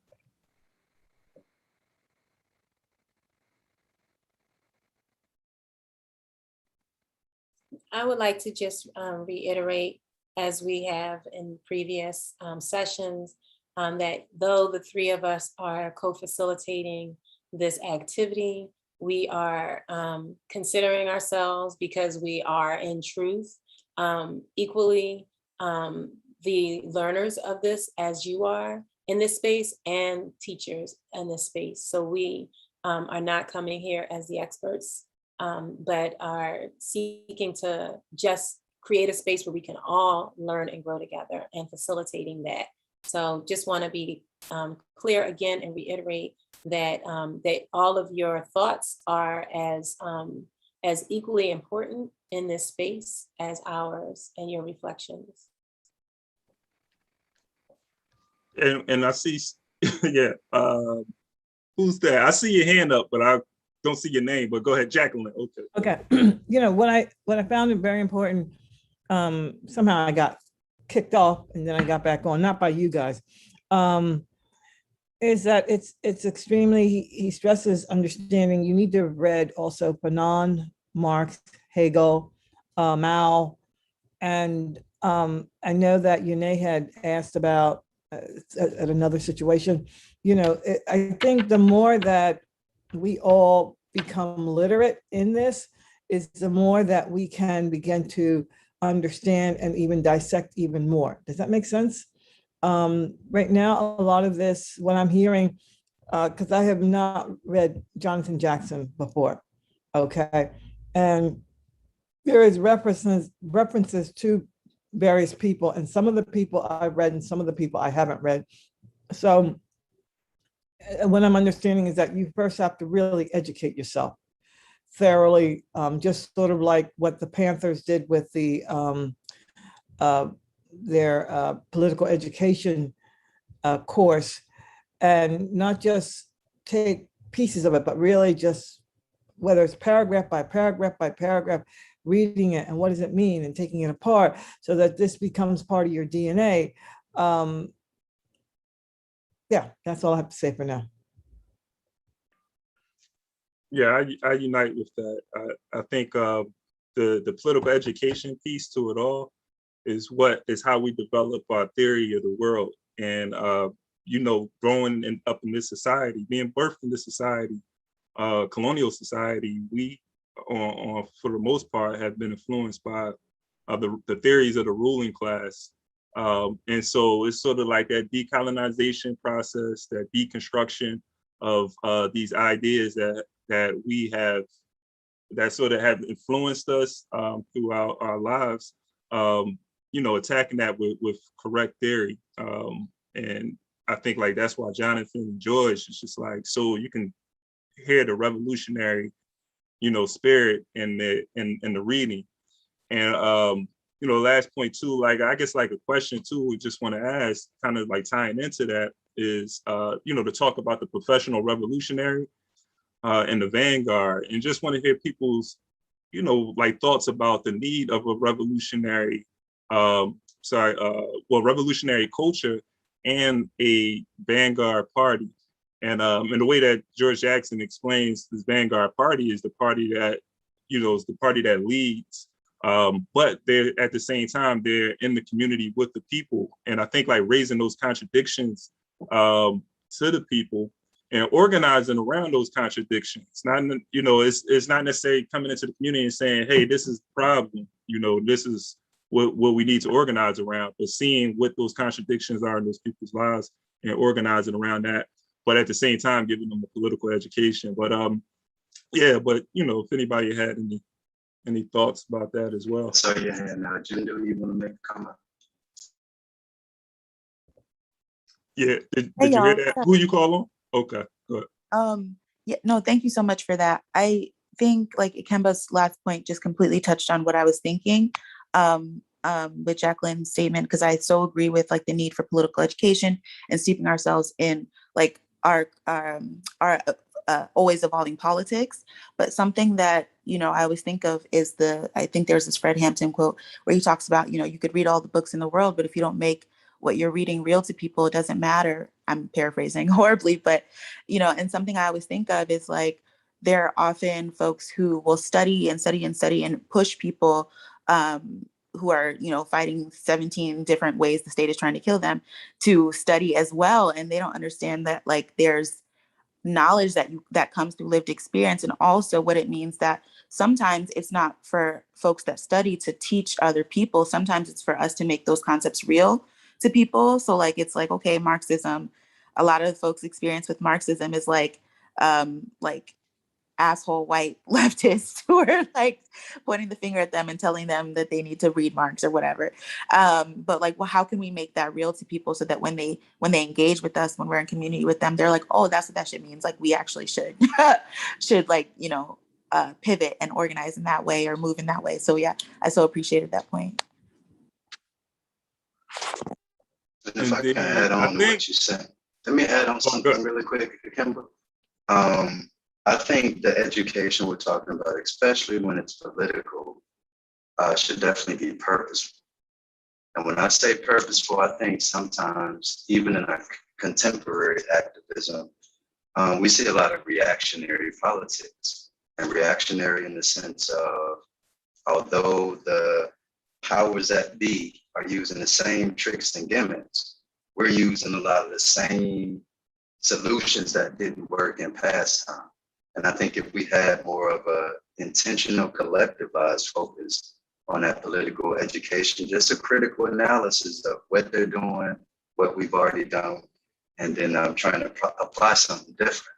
Speaker 2: I would like to just reiterate, as we have in previous sessions, that though the three of us are co-facilitating this activity, we are considering ourselves, because we are in truth equally the learners of this as you are in this space, and teachers in this space. So we are not coming here as the experts, but are seeking to just create a space where we can all learn and grow together, and facilitating that. So just want to be clear again and reiterate that that all of your thoughts are as equally important in this space as ours and your reflections.
Speaker 1: And I see, yeah, who's that? I see your hand up, but I don't see your name, but go ahead, Jacqueline. Okay.
Speaker 9: What I found it very important, somehow I got kicked off and then I got back on, not by you guys, is that it's extremely, he stresses understanding. You need to have read also Fanon, Marx, Hegel, Mao, and I know that Yune had asked about at another situation. I think the more that we all become literate in this, is the more that we can begin to understand and even dissect even more. Does that make sense? Right now, a lot of this, what I'm hearing, because I have not read Jonathan Jackson before, okay? And there is references to various people, and some of the people I've read and some of the people I haven't read. So what I'm understanding is that you first have to really educate yourself thoroughly, just sort of like what the Panthers did with the their political education course, and not just take pieces of it, but really just, whether it's paragraph by paragraph by paragraph, reading it and what does it mean, and taking it apart so that this becomes part of your DNA. Yeah, that's all I have to say for now.
Speaker 1: Yeah, I unite with that. I think the political education piece to it all is how we develop our theory of the world. And growing up in this society, being birthed in this society, colonial society, we for the most part have been influenced by the theories of the ruling class. And so it's sort of like that decolonization process, that deconstruction of these ideas that we have, that sort of have influenced us throughout our lives, attacking that with correct theory. And I think like that's why Jonathan and George is just like, so you can hear the revolutionary, spirit in the reading. And last point too, like I guess like a question too, we just want to ask, kind of like tying into that, is to talk about the professional revolutionary and the vanguard, and just want to hear people's like thoughts about the need of a revolutionary revolutionary culture and a vanguard party. And the way that George Jackson explains this vanguard party is the party that is the party that leads, but they're at the same time they're in the community with the people. And I think like raising those contradictions to the people and organizing around those contradictions. Not, you know, it's not necessarily coming into the community and saying, hey, this is the problem, you know, this is what we need to organize around, but seeing what those contradictions are in those people's lives and organizing around that, but at the same time giving them a political education. But yeah, but you know, if anybody had any thoughts about that as well.
Speaker 3: So yeah, and Jindo, you want to make a comment?
Speaker 1: Yeah, did
Speaker 10: Hey,
Speaker 1: you hear
Speaker 10: y'all.
Speaker 1: that? Who you call on? Okay, good.
Speaker 10: Yeah, no, thank you so much for that. I think like Ikemba's last point just completely touched on what I was thinking with Jacqueline's statement, because I so agree with like the need for political education and steeping ourselves in like our always evolving politics. But something that, you know, I always think of is I think there's this Fred Hampton quote where he talks about, you know, you could read all the books in the world, but if you don't make what you're reading real to people, it doesn't matter. I'm paraphrasing horribly, but, you know, and something I always think of is like, there are often folks who will study and study and study and push people who are, you know, fighting 17 different ways the state is trying to kill them to study as well. And they don't understand that like there's knowledge that comes through lived experience, and also what it means that sometimes it's not for folks that study to teach other people. Sometimes it's for us to make those concepts real to people. So like, it's like, okay, Marxism, a lot of folks' experience with Marxism is like asshole white leftists who are like pointing the finger at them and telling them that they need to read Marx or whatever. But like, well, how can we make that real to people so that when they engage with us, when we're in community with them, they're like, oh, that's what that shit means. Like we actually should like, you know, pivot and organize in that way or move in that way. So yeah, I so appreciated that point.
Speaker 3: And if I can add on to what you said, let me add on something really quick, Kimber. I think the education we're talking about, especially when it's political, should definitely be purposeful. And when I say purposeful, I think sometimes, even in our contemporary activism, we see a lot of reactionary politics, and reactionary in the sense of, although the powers that be are using the same tricks and gimmicks, we're using a lot of the same solutions that didn't work in past time. And I think if we had more of a intentional collectivized focus on that political education, just a critical analysis of what they're doing, what we've already done, and then trying to apply something different.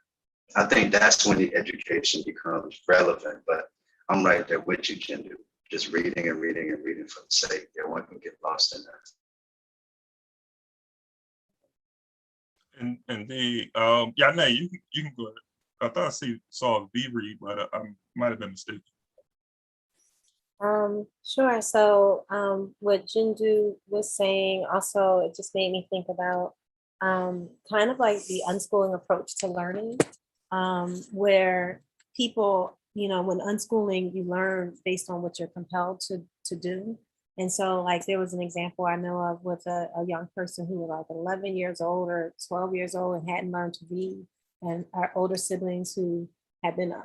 Speaker 3: I think that's when the education becomes relevant, but I'm right there with you, Jindu. Just reading and reading and reading for the sake, everyone can get lost in that.
Speaker 1: And the Yane, you can go ahead. I thought I saw a V read, but I might have been mistaken.
Speaker 2: Sure. So what Jindu was saying also, it just made me think about kind of like the unschooling approach to learning, where people, you know, when unschooling, you learn based on what you're compelled to do. And so like there was an example I know of with a young person who was like 11 years old or 12 years old and hadn't learned to read. And our older siblings who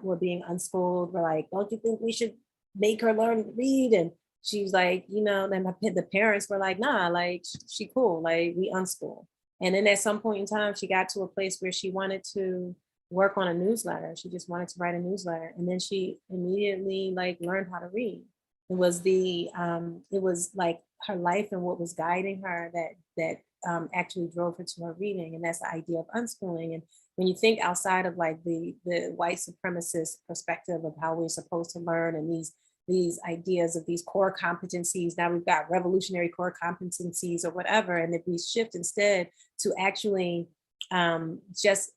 Speaker 2: were being unschooled were like, don't you think we should make her learn to read? And she was like, you know, then the parents were like, nah, like she cool, like we unschool. And then at some point in time, she got to a place where she wanted to work on a newsletter. She just wanted to write a newsletter. And then she immediately like learned how to read. It was like her life and what was guiding her that actually drove her to her reading. And that's the idea of unschooling. And when you think outside of like the white supremacist perspective of how we're supposed to learn and these ideas of these core competencies, now we've got revolutionary core competencies or whatever. And if we shift instead to actually just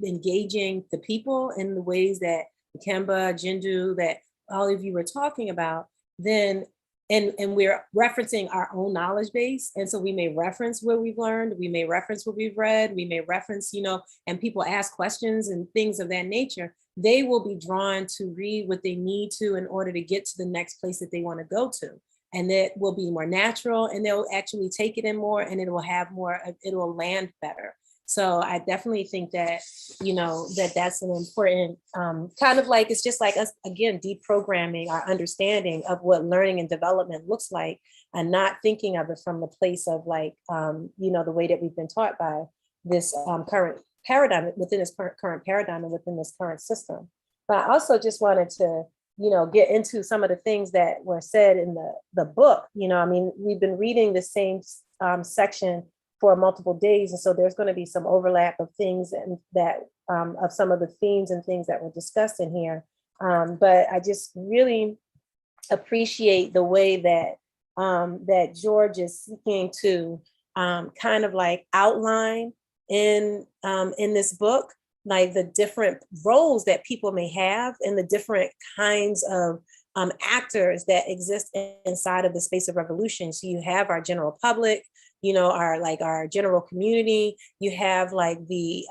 Speaker 2: engaging the people in the ways that Kemba, Jindu, that all of you were talking about, then and we're referencing our own knowledge base. And so we may reference what we've learned, we may reference what we've read, we may reference, you know, and people ask questions and things of that nature, they will be drawn to read what they need to in order to get to the next place that they want to go to. And that will be more natural and they'll actually take it in more and it will have more, it will land better. So I definitely think that, you know, that's an important kind of like, it's just like us, again, deprogramming our understanding of what learning and development looks like and not thinking of it from the place of like, you know, the way that we've been taught by this current paradigm, within this current paradigm and within this current system. But I also just wanted to, get into some of the things that were said in the book. I mean, we've been reading the same section for multiple days. And so there's going to be some overlap of things and that of some of the themes and things that were discussed in here. But I just really appreciate the way that that George is seeking to kind of like outline in this book, like the different roles that people may have and the different kinds of actors that exist inside of the space of revolution. So you have our general public, our general community. You have like the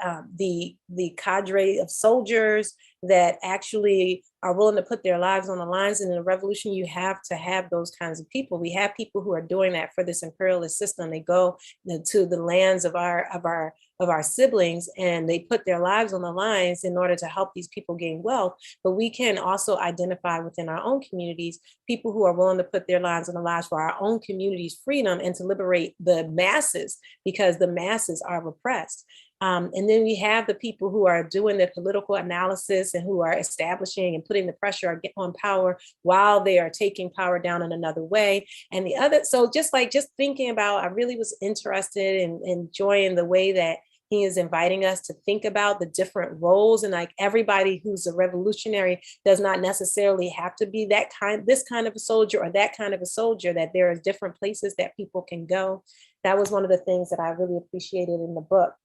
Speaker 2: cadre of soldiers that actually are willing to put their lives on the lines. And in a revolution, you have to have those kinds of people. We have people who are doing that for this imperialist system. They go to the lands of our siblings and they put their lives on the lines in order to help these people gain wealth. But we can also identify within our own communities people who are willing to put their lives on the lines for our own communities' freedom and to liberate the masses, because the masses are repressed. And then we have the people who are doing the political analysis and who are establishing and putting the pressure on power while they are taking power down in another way. And the other, so just thinking about, I really was interested in enjoying the way that he is inviting us to think about the different roles, and like everybody who's a revolutionary does not necessarily have to be this kind of a soldier or that kind of a soldier, that there are different places that people can go. That was one of the things that I really appreciated in the book.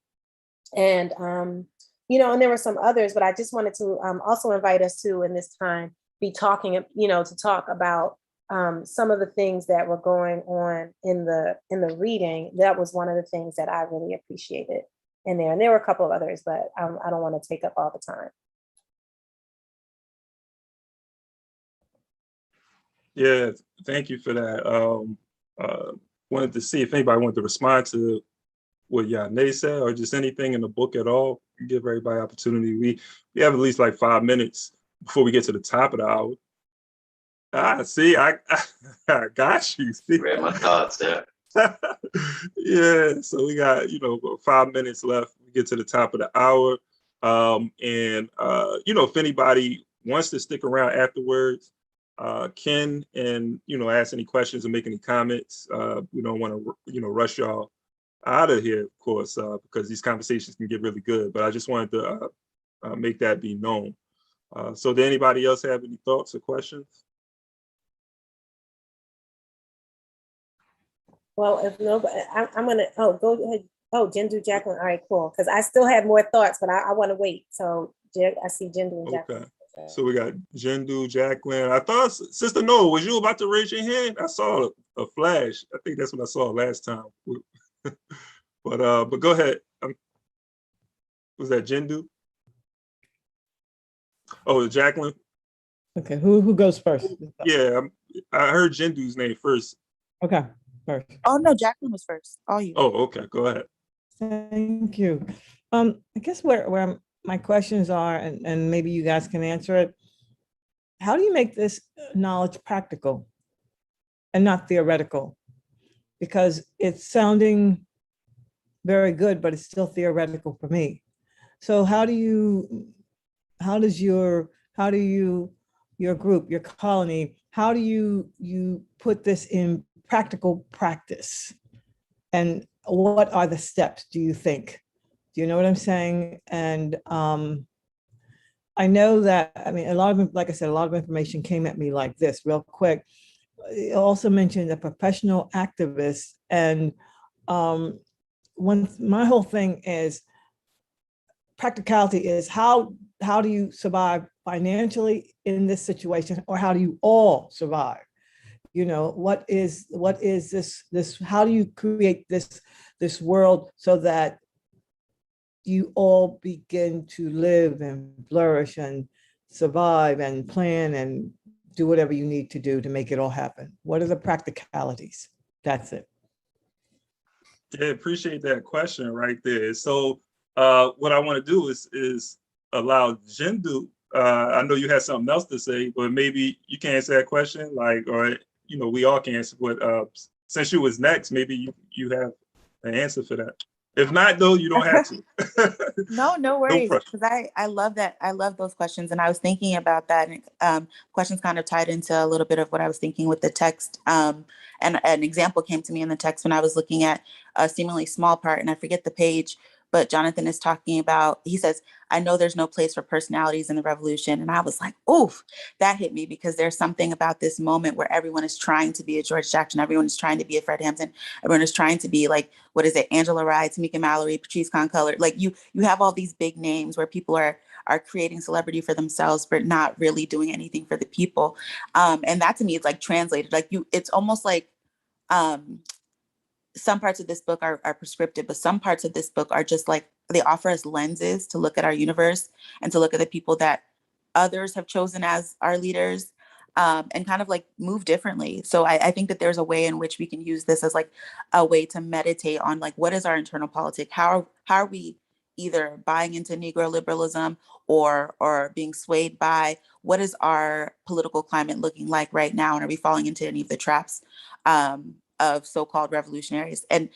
Speaker 2: And, and there were some others, but I just wanted to also invite us to, in this time, be talking, to talk about some of the things that were going on in the reading. That was one of the things that I really appreciated in there. And there were a couple of others, but I don't want to take up all the time.
Speaker 1: Yeah, thank you for that. Wanted to see if anybody wanted to respond to what Yane said, or just anything in the book at all. Give everybody opportunity. We have at least like 5 minutes before we get to the top of the hour. See, I got you. See?
Speaker 3: Read my thoughts, yeah.
Speaker 1: Yeah, so we got 5 minutes left. We get to the top of the hour, if anybody wants to stick around afterwards, can and ask any questions or make any comments. We don't want to rush y'all out of here, of course, because these conversations can get really good. But I just wanted to make that be known. So did anybody else have any thoughts or questions?
Speaker 2: Well, if nobody, I'm gonna, go ahead. Oh, Jindu, Jacqueline, all right, cool. Because I still have more thoughts, but I want to wait. So I see Jindu and Jacqueline.
Speaker 1: Okay, so we got Jindu, Jacqueline. I thought, Sister Noah, was you about to raise your hand? I saw a flash. I think that's what I saw last time. But go ahead. Was that Jindu? Oh, Jacqueline.
Speaker 9: Okay, who goes first?
Speaker 1: Yeah, I heard Jindu's name first.
Speaker 9: Okay, first.
Speaker 10: Oh no, Jacqueline was first. All you.
Speaker 1: Oh, okay, go ahead.
Speaker 9: Thank you. I guess where my questions are, and maybe you guys can answer it. How do you make this knowledge practical and not theoretical? Because it's sounding very good, but it's still theoretical for me. So how do your group, your colony, how do you put this in practical practice? And what are the steps, do you think? Do you know what I'm saying? And I know that, like I said, a lot of information came at me like this real quick. It also mentioned a professional activist, and my whole thing is practicality is how do you survive financially in this situation, or how do you all survive? What is this, how do you create this world so that you all begin to live and flourish and survive and plan and do whatever you need to do to make it all happen? What are the practicalities? That's it.
Speaker 1: Yeah, appreciate that question right there. So what I want to do is allow Jindu. I know you had something else to say, but maybe you can answer that question, or we all can answer. But since you was next, maybe you have an answer for that. If not, though, you don't have to.
Speaker 10: No worries.
Speaker 1: pressure.
Speaker 10: Because I love that. I love those questions. And I was thinking about that. And questions kind of tied into a little bit of what I was thinking with the text. And an example came to me in the text when I was looking at a seemingly small part, and I forget the page, but Jonathan is talking about, he says, I know there's no place for personalities in the revolution. And I was like, oof, that hit me, because there's something about this moment where everyone is trying to be a George Jackson. Everyone is trying to be a Fred Hampton. Everyone is trying to be like, what is it? Angela Rye, Tamika Mallory, Patrice Concolor. Like you have all these big names where people are creating celebrity for themselves, but not really doing anything for the people. And that to me is like translated, like it's almost like, some parts of this book are prescriptive, but some parts of this book are just like, they offer us lenses to look at our universe and to look at the people that others have chosen as our leaders, and kind of like move differently. So I think that there's a way in which we can use this as like a way to meditate on like, what is our internal politic? How are we either buying into Negro liberalism or being swayed by what is our political climate looking like right now? And are we falling into any of the traps of so-called revolutionaries? And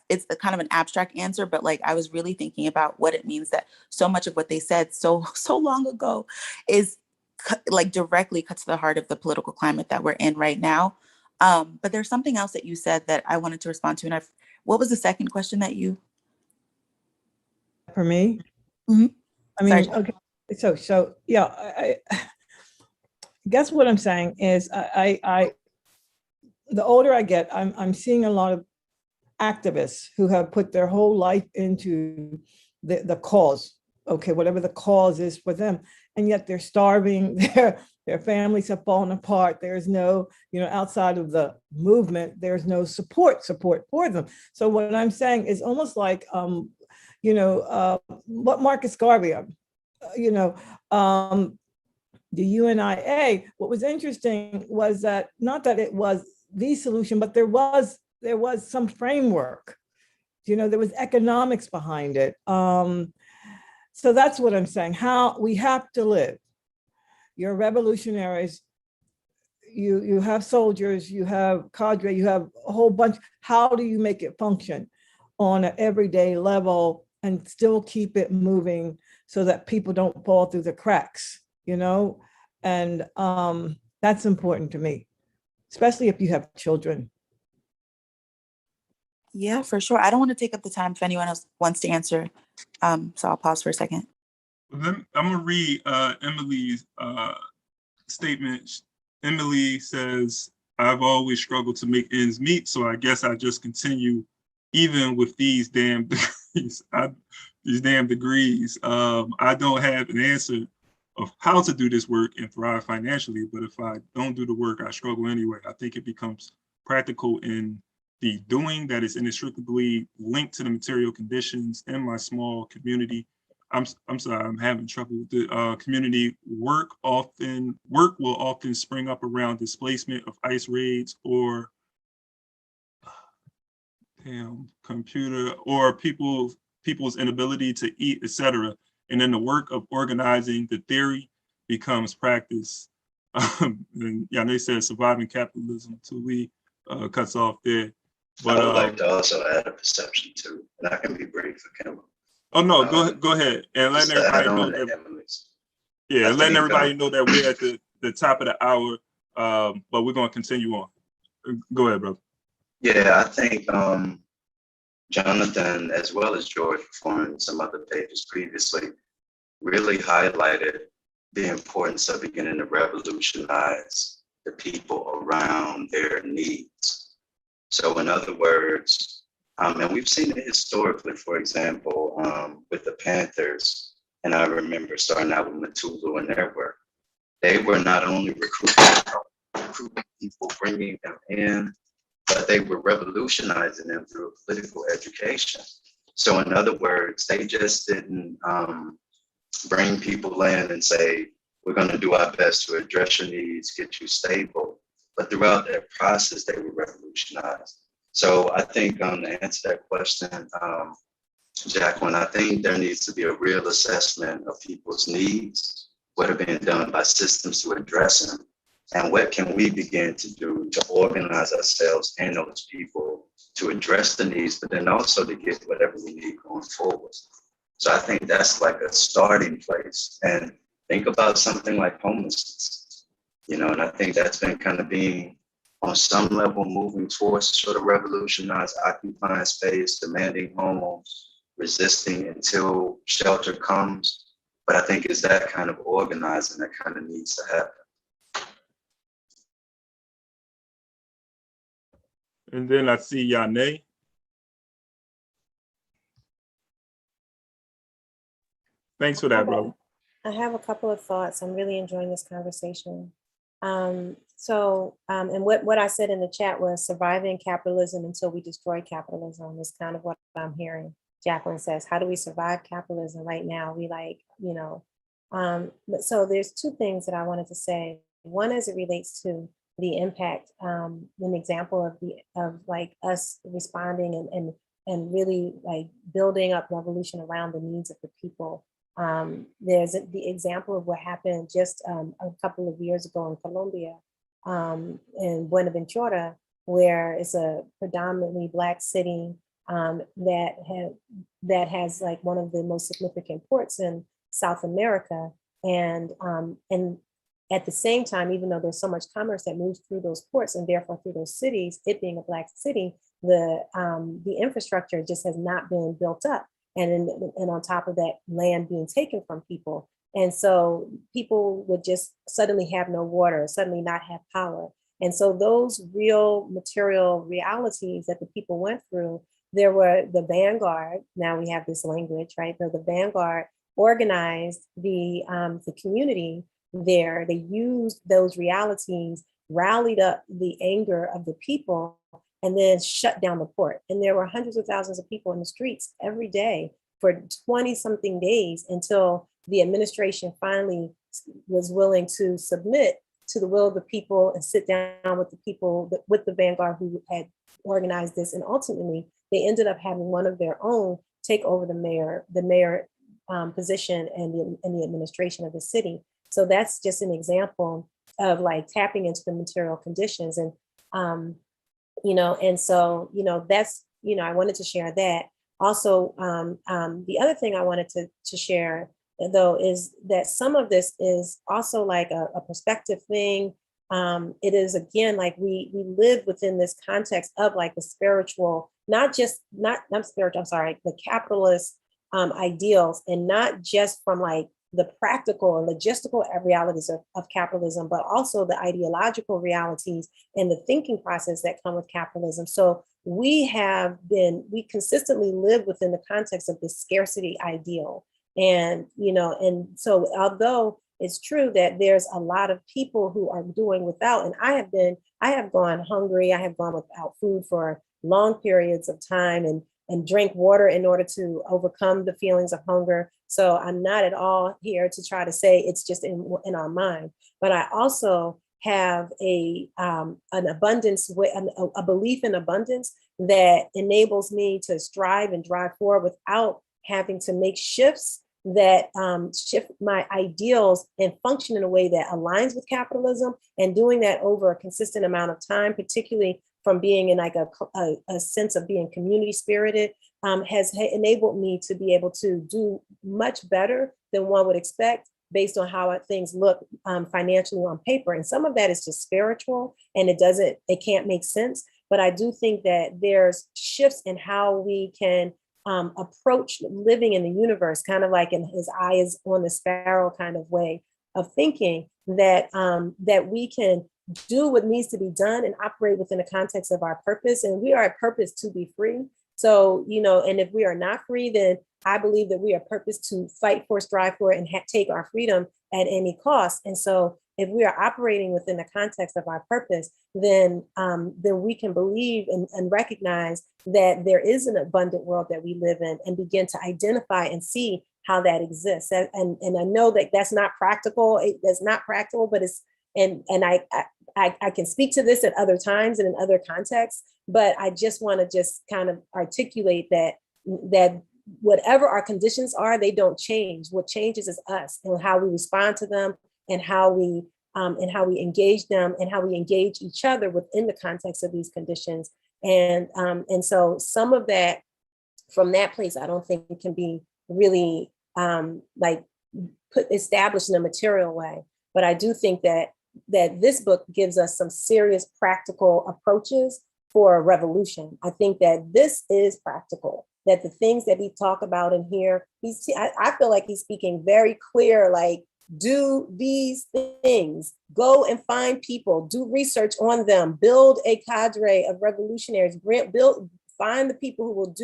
Speaker 10: it's a kind of an abstract answer, but like I was really thinking about what it means that so much of what they said so long ago is like directly cuts to the heart of the political climate that we're in right now. But there's something else that you said that I wanted to respond to. And what was the second question that you?
Speaker 9: For me?
Speaker 10: Mm-hmm.
Speaker 9: I mean,
Speaker 10: Sorry.
Speaker 9: okay. So yeah, I guess what I'm saying is I the older I get, I'm seeing a lot of activists who have put their whole life into the cause, okay, whatever the cause is for them, and yet they're starving, their families have fallen apart, there's no, outside of the movement, there's no support for them. So what I'm saying is almost like, what Marcus Garvey, the UNIA, what was interesting was that, not that it was the solution, but there was some framework, there was economics behind it. So that's what I'm saying, how we have to live. You're revolutionaries, you have soldiers, you have cadre, you have a whole bunch. How do you make it function on an everyday level and still keep it moving so that people don't fall through the cracks, And that's important to me, especially if you have children.
Speaker 10: Yeah, for sure. I don't want to take up the time if anyone else wants to answer. So I'll pause for a second.
Speaker 1: I'm gonna read Emily's statement. Emily says, I've always struggled to make ends meet, so I guess I just continue even with these damn degrees. I don't have an answer of how to do this work and thrive financially, but if I don't do the work, I struggle anyway. I think it becomes practical in the doing that is inextricably linked to the material conditions in my small community. I'm sorry, I'm having trouble with the community. Work will often spring up around displacement of ICE raids or computer or people's inability to eat, etc. And then the work of organizing the theory becomes practice. And yeah, they said surviving capitalism till we cuts off there. But
Speaker 3: I would like to also add a perception too, and I can be brief for Kim.
Speaker 1: Oh no, go ahead, and letting everybody know that. Yeah, letting everybody know that we're at the top of the hour, but we're going to continue on. Go ahead, brother.
Speaker 3: Yeah, I think Jonathan, as well as George, performing some other pages previously, really highlighted the importance of beginning to revolutionize the people around their needs. So in other words, and we've seen it historically, for example, with the Panthers, and I remember starting out with Matulu and their work. They were not only recruiting people, bringing them in, but they were revolutionizing them through political education. So in other words, they just didn't bring people in and say, we're going to do our best to address your needs, get you stable. But throughout that process, they were revolutionized. So I think to answer that question, Jacqueline, I think there needs to be a real assessment of people's needs, what are being done by systems to address them. And what can we begin to do to organize ourselves and those people to address the needs, but then also to get whatever we need going forward. So I think that's like a starting place. And think about something like homelessness, you know, and I think that's been kind of being on some level moving towards sort of revolutionize occupying space, demanding homes, resisting until shelter comes. But I think it's that kind of organizing that kind of needs to happen.
Speaker 1: And then I see Yane. Thanks for that, brother.
Speaker 2: I have a couple of thoughts. I'm really enjoying this conversation. And what I said in the chat was surviving capitalism until we destroy capitalism is kind of what I'm hearing. Jacqueline says, how do we survive capitalism right now? We like, you know, but so there's two things that I wanted to say. One, as it relates to the impact, an example of like us responding and really like building up revolution around the needs of the people. There's the example of what happened just a couple of years ago in Colombia, in Buenaventura, where it's a predominantly Black city that has like one of the most significant ports in South America. And at the same time, even though there's so much commerce that moves through those ports and therefore through those cities, it being a Black city, the infrastructure just has not been built up. And on top of that, land being taken from people. And so people would just suddenly have no water, suddenly not have power. And so those real material realities that the people went through, there were the vanguard, now we have this language, right? The vanguard organized the community there. They used those realities, rallied up the anger of the people, and then shut down the port. And there were hundreds of thousands of people in the streets every day for 20 something days until the administration finally was willing to submit to the will of the people and sit down with the people, with the vanguard who had organized this. And ultimately, they ended up having one of their own take over the mayor position and the administration of the city. So that's just an example of like tapping into the material conditions. And you know, and so, you know, that's, you know, I wanted to share that. Also, the other thing I wanted to share, though, is that some of this is also like a perspective thing. It is, again, like we live within this context of like the spiritual, not spiritual, I'm sorry, the capitalist ideals, and not just from like the practical and logistical realities of capitalism, but also the ideological realities and the thinking process that come with capitalism. So we consistently live within the context of the scarcity ideal. And, you know, and so although it's true that there's a lot of people who are doing without, and I have gone hungry, I have gone without food for long periods of time and drink water in order to overcome the feelings of hunger. So I'm not at all here to try to say it's just in our mind, but I also have an abundance, a belief in abundance that enables me to strive and drive forward without having to make shifts that shift my ideals and function in a way that aligns with capitalism, and doing that over a consistent amount of time, particularly from being in like a sense of being community spirited, has enabled me to be able to do much better than one would expect based on how things look financially on paper. And some of that is just spiritual, and it can't make sense. But I do think that there's shifts in how we can approach living in the universe, kind of like in his eye is on the sparrow kind of way of thinking, that that we can do what needs to be done and operate within the context of our purpose. And we are a purpose to be free. So, you know, and if we are not free, then I believe that we are purposed to fight for, strive for, and take our freedom at any cost. And so if we are operating within the context of our purpose, then we can believe and recognize that there is an abundant world that we live in, and begin to identify and see how that exists. And I know that that's not practical. That's not practical, but it's, and I can speak to this at other times and in other contexts, but I just want to just kind of articulate that whatever our conditions are, they don't change. What changes is us and how we respond to them, and how we and how we engage them and how we engage each other within the context of these conditions. And so some of that from that place, I don't think it can be really like established in a material way. But I do think that this book gives us some serious practical approaches for a revolution. I think that this is practical, that the things that we talk about in here, I feel like he's speaking very clear, like, do these things, go and find people, do research on them, build a cadre of revolutionaries, find the people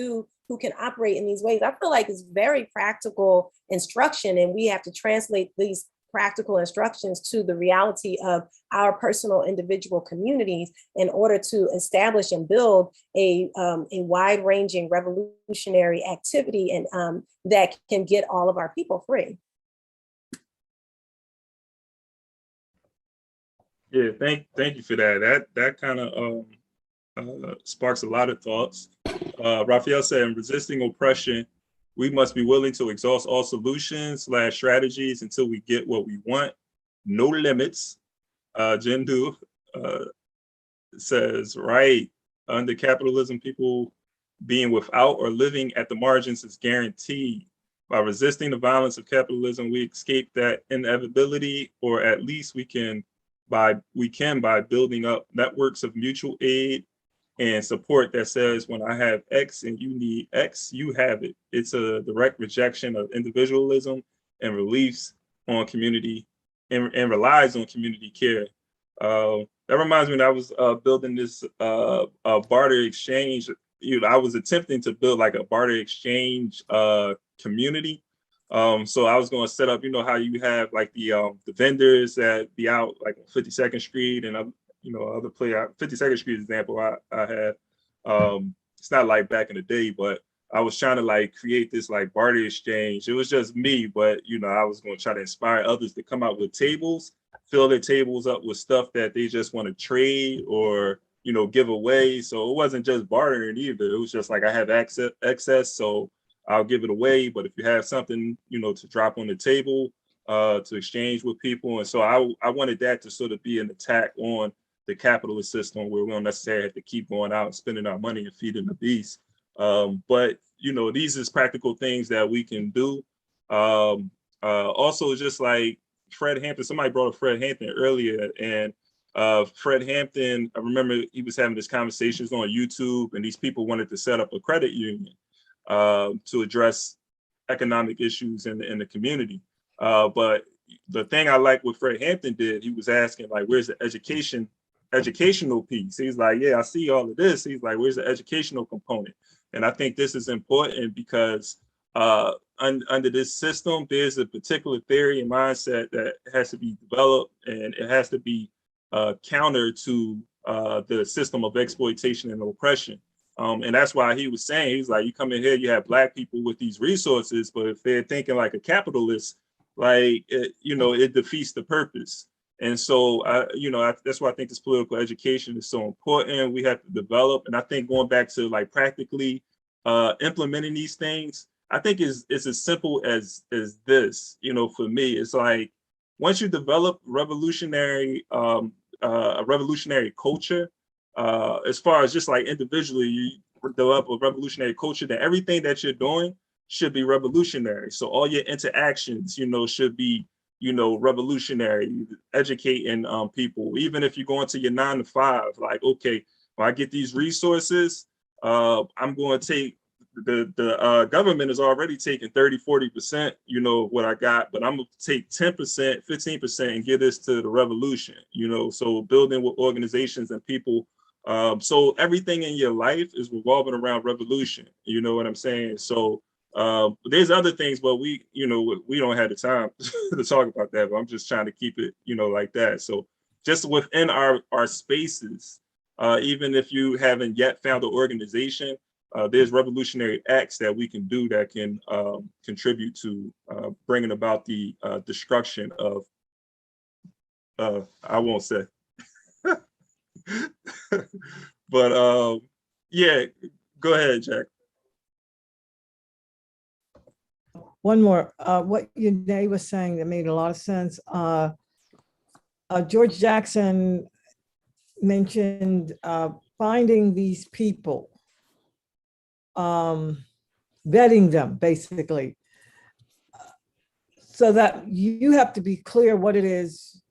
Speaker 2: who can operate in these ways. I feel like it's very practical instruction, and we have to translate these practical instructions to the reality of our personal individual communities in order to establish and build a wide-ranging revolutionary activity and that can get all of our people free.
Speaker 1: Yeah, thank you for that. That kind of sparks a lot of thoughts. Raphael said, in resisting oppression, we must be willing to exhaust all solutions / strategies until we get what we want. No limits. Jindu says, right, under capitalism, people being without or living at the margins is guaranteed. By resisting the violence of capitalism, we escape that inevitability, or at least we can by building up networks of mutual aid and support that says, when I have X and you need X, you have it. It's a direct rejection of individualism and relies on community and relies on community care. That reminds me that I was building this barter exchange. I was attempting to build like a barter exchange community. So I was going to set up, how you have like the vendors that be out like on 52nd Street and other 52nd Street example I had. It's not like back in the day, but I was trying to like create this like barter exchange. It was just me, but I was going to try to inspire others to come out with tables, fill their tables up with stuff that they just want to trade or give away. So it wasn't just bartering either. It was just like I have excess, so I'll give it away. But if you have something to drop on the table, to exchange with people, and so I wanted that to sort of be an attack on the capitalist system where we don't necessarily have to keep going out and spending our money and feeding the beast. But these is practical things that we can do. Also, just like Fred Hampton, somebody brought up Fred Hampton earlier, and Fred Hampton, I remember he was having these conversations on YouTube, and these people wanted to set up a credit union to address economic issues in the community. But the thing I like what Fred Hampton did, he was asking like, where's the educational piece? He's like, yeah, I see all of this. He's like, where's the educational component? And I think this is important because under this system, there's a particular theory and mindset that has to be developed, and it has to be counter to the system of exploitation and oppression. And that's why he was saying, he's like, you come in here, you have Black people with these resources, but if they're thinking like a capitalist, like, it defeats the purpose. And so, that's why I think this political education is so important. We have to develop. And I think going back to like practically implementing these things, I think it's as simple as this, for me. It's like, once you develop a revolutionary culture, as far as just like individually, you develop a revolutionary culture, then everything that you're doing should be revolutionary. So all your interactions, should be, revolutionary, educating people. Even if you go into your 9 to 5, like, okay, when I get these resources, I'm going to take the government is already taking 30-40%, what I got, but I'm gonna take 10%, 15% and give this to the revolution, so building with organizations and people. So everything in your life is revolving around revolution, you know what I'm saying? So there's other things, but we don't have the time to talk about that, but I'm just trying to keep it, like that. So just within our spaces, even if you haven't yet found an organization, there's revolutionary acts that we can do that can contribute to bringing about the destruction of, I won't say, but yeah, go ahead, Jack.
Speaker 9: One more, what Yanae was saying that made a lot of sense. George Jackson mentioned finding these people, vetting them basically, so that you have to be clear what it is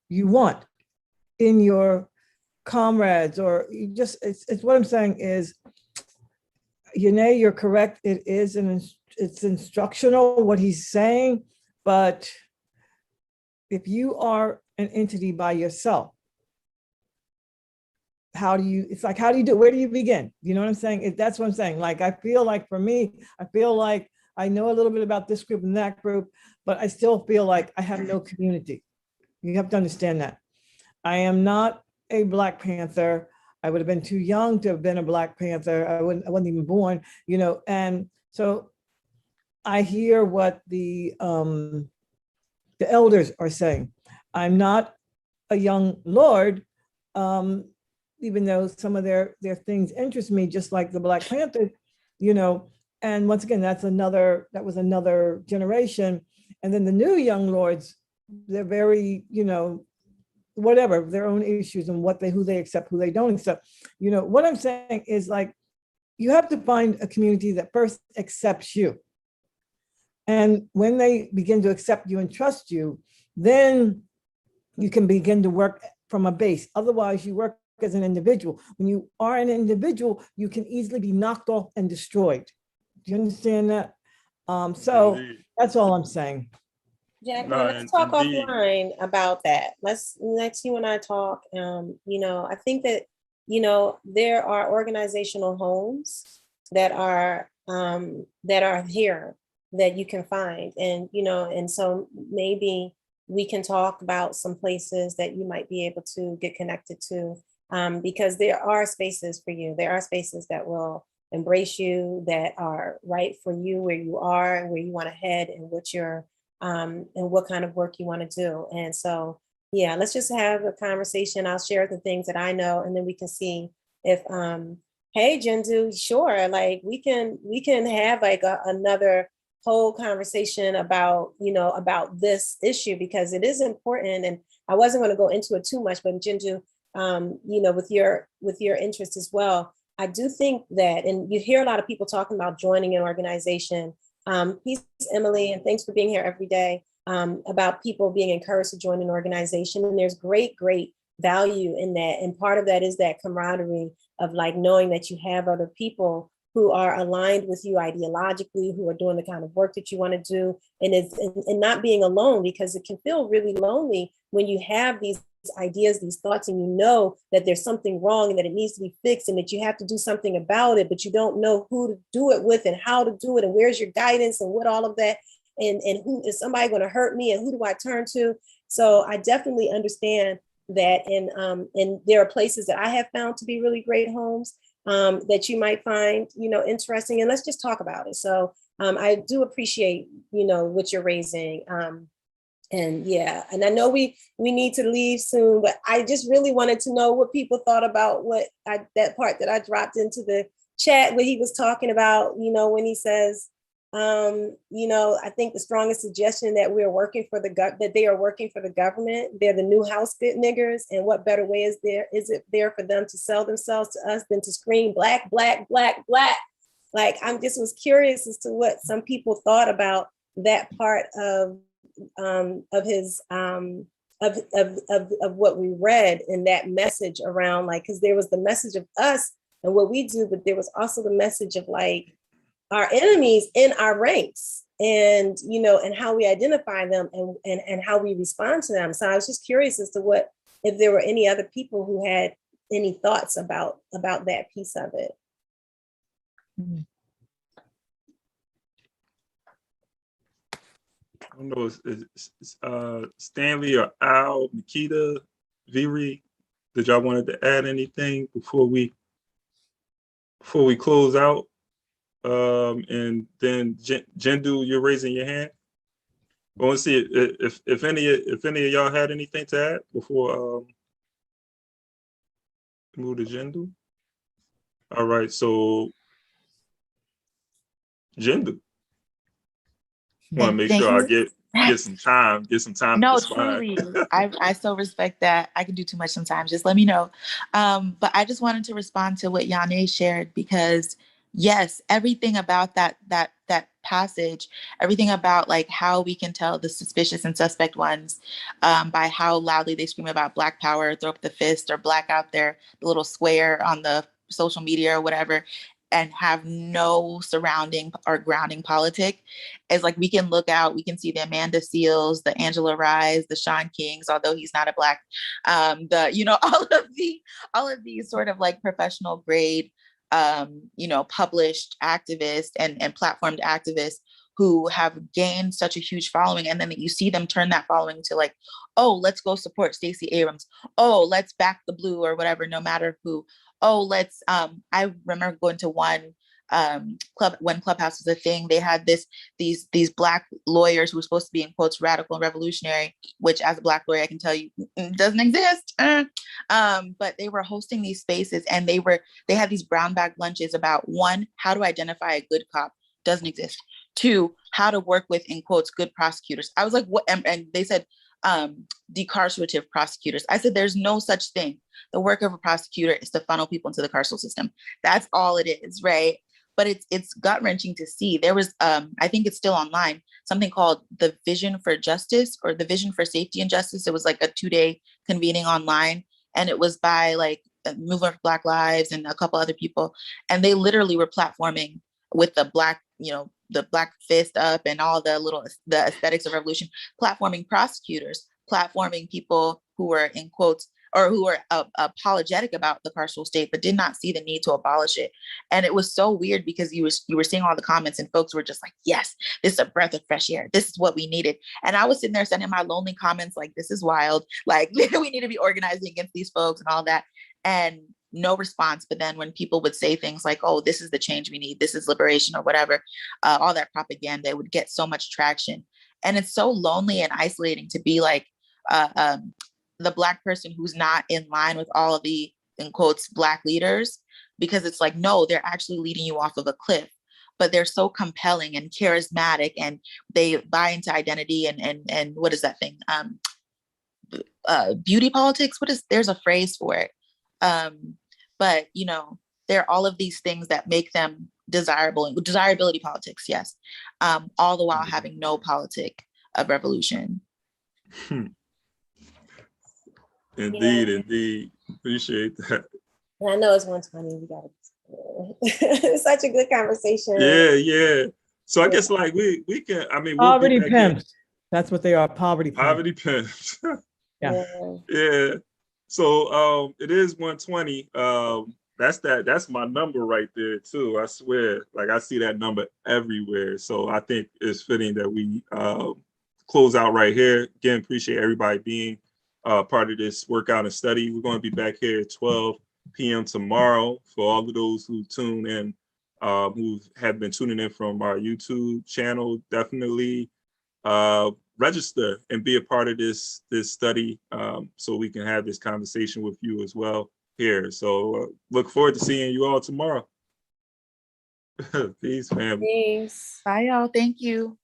Speaker 9: you want in your comrades, or you just, it's what I'm saying is, Yanae, you're correct. It is it's instructional what he's saying, but if you are an entity by yourself, how do you, it's like, how do you do, where do you begin? You know what I'm saying? That's what I'm saying. Like, I feel like for me, I feel like I know a little bit about this group and that group, but I still feel like I have no community. You have to understand that. I am not a Black Panther. I would have been too young to have been a Black Panther. I wasn't even born, you know, and so I hear what the elders are saying. I'm not a young lord, even though some of their things interest me, just like the Black Panther, you know. And once again, that was another generation. And then the new young lords, they're very, you know, whatever, their own issues and who they accept, who they don't accept. You know, what I'm saying is, like, you have to find a community that first accepts you. And when they begin to accept you and trust you, then you can begin to work from a base. Otherwise, you work as an individual. When you are an individual, you can easily be knocked off and destroyed. Do you understand that? So
Speaker 1: Indeed.
Speaker 9: that's all I'm saying.
Speaker 2: Jacqueline, let's talk offline about that. Let's you and I talk. You know, I think that, you know, there are organizational homes that are here that you can find, and you know, and so maybe we can talk about some places that you might be able to get connected to, because there are spaces for you. There are spaces that will embrace you, that are right for you, where you are and where you want to head, and what you're and what kind of work you want to do. And so, yeah, let's just have a conversation. I'll share the things that I know, and then we can see if, hey, Jindu, sure, like we can have like another whole conversation about, you know, about this issue, because it is important. And I wasn't going to go into it too much, but Jindu, you know, with your interest as well, I do think that, and you hear a lot of people talking about joining an organization. Peace, Emily, and thanks for being here every day, about people being encouraged to join an organization. And there's great value in that. And part of that is that camaraderie of like knowing that you have other people who are aligned with you ideologically, who are doing the kind of work that you want to do, and not being alone, because it can feel really lonely when you have these ideas, these thoughts, and you know that there's something wrong and that it needs to be fixed and that you have to do something about it, but you don't know who to do it with and how to do it and where's your guidance and what all of that, and who is somebody going to hurt me and who do I turn to? So I definitely understand that, and there are places that I have found to be really great homes, that you might find, you know, interesting, and let's just talk about it. So I do appreciate, you know, what you're raising. And yeah, and I know we need to leave soon, but I just really wanted to know what people thought about that part that I dropped into the chat, where he was talking about, you know, when he says, you know, I think the strongest suggestion that we're working for that they are working for the government. They're the new house niggers, and what better way is it there for them to sell themselves to us than to scream black, black, black, black? Like, I'm just was curious as to what some people thought about that part of his of what we read in that message around, like, because there was the message of us and what we do, but there was also the message of like our enemies in our ranks, and you know, and how we identify them and how we respond to them. So I was just curious as to if there were any other people who had any thoughts about that piece of it.
Speaker 9: Mm-hmm.
Speaker 1: I don't know, it's Stanley or Al, Nikita, Viri. Did y'all wanted to add anything before we close out? And then Jindu, you're raising your hand. I want to see if any of y'all had anything to add before move to Jindu. All right, so Jindu. Want to make sure I get get some time to
Speaker 10: No,
Speaker 1: respond.
Speaker 10: truly. I so respect that. I can do too much sometimes. Just let me know. But I just wanted to respond to what Yane shared, because yes, everything about that passage, everything about like how we can tell the suspicious and suspect ones by how loudly they scream about Black power, throw up the fist, or black out there the little square on the social media or whatever, and have no surrounding or grounding politic, is like we can look out, we can see the Amanda Seals, the Angela Rise, the Sean Kings, although he's not a Black, all of these sort of like professional grade, published activists and platformed activists who have gained such a huge following, and then you see them turn that following to like, oh, let's go support Stacey Abrams. Oh, let's back the blue or whatever, no matter who. Oh, let's, I remember going to one club when Clubhouse was a thing. They had these Black lawyers who were supposed to be in quotes radical and revolutionary, which as a Black lawyer, I can tell you doesn't exist. But they were hosting these spaces, and they had these brown bag lunches about, one, how to identify a good cop, doesn't exist. Two, how to work with, in quotes, good prosecutors. I was like, what? And they said, decarcerative prosecutors. I said, there's no such thing. The work of a prosecutor is to funnel people into the carceral system. That's all it is, right? But it's gut wrenching to see. There was, I think it's still online, something called the Vision for Justice, or the Vision for Safety and Justice. It was like a 2-day convening online, and it was by like Movement for Black Lives and a couple other people, and they literally were platforming with the Black, the Black fist up and all the aesthetics of revolution, platforming prosecutors, platforming people who were, in quotes, or who were apologetic about the carceral state, but did not see the need to abolish it. And it was so weird, because you were seeing all the comments, and folks were just like, yes, this is a breath of fresh air. This is what we needed. And I was sitting there sending my lonely comments like, this is wild. Like, we need to be organizing against these folks and all that. And no response. But then when people would say things like, oh, this is the change we need, this is liberation or whatever, all that propaganda would get so much traction. And it's so lonely and isolating to be like the Black person who's not in line with all of the, in quotes, Black leaders, because it's like, no, they're actually leading you off of a cliff, but they're so compelling and charismatic, and they buy into identity and what is that thing? Beauty politics. There's a phrase for it. But there are all of these things that make them desirable, desirability politics. Yes. All the while having no politic of revolution.
Speaker 1: Indeed. Appreciate that.
Speaker 2: I know it's 1:20. We gotta. It's such a good conversation.
Speaker 1: Yeah. So I guess like we can. I mean, we'll
Speaker 9: Poverty pimps. That's what they are. Poverty
Speaker 1: pimps.
Speaker 9: Yeah.
Speaker 1: So it is 1:20. That's my number right there too. I swear, like I see that number everywhere. So I think it's fitting that we close out right here. Again, appreciate everybody being part of this workout and study. We're going to be back here at 12 p.m. tomorrow. For all of those who tune in, who have been tuning in from our YouTube channel, definitely register and be a part of this study, so we can have this conversation with you as well here. So look forward to seeing you all tomorrow. Peace, family.
Speaker 2: Peace.
Speaker 10: Bye, y'all. Thank you.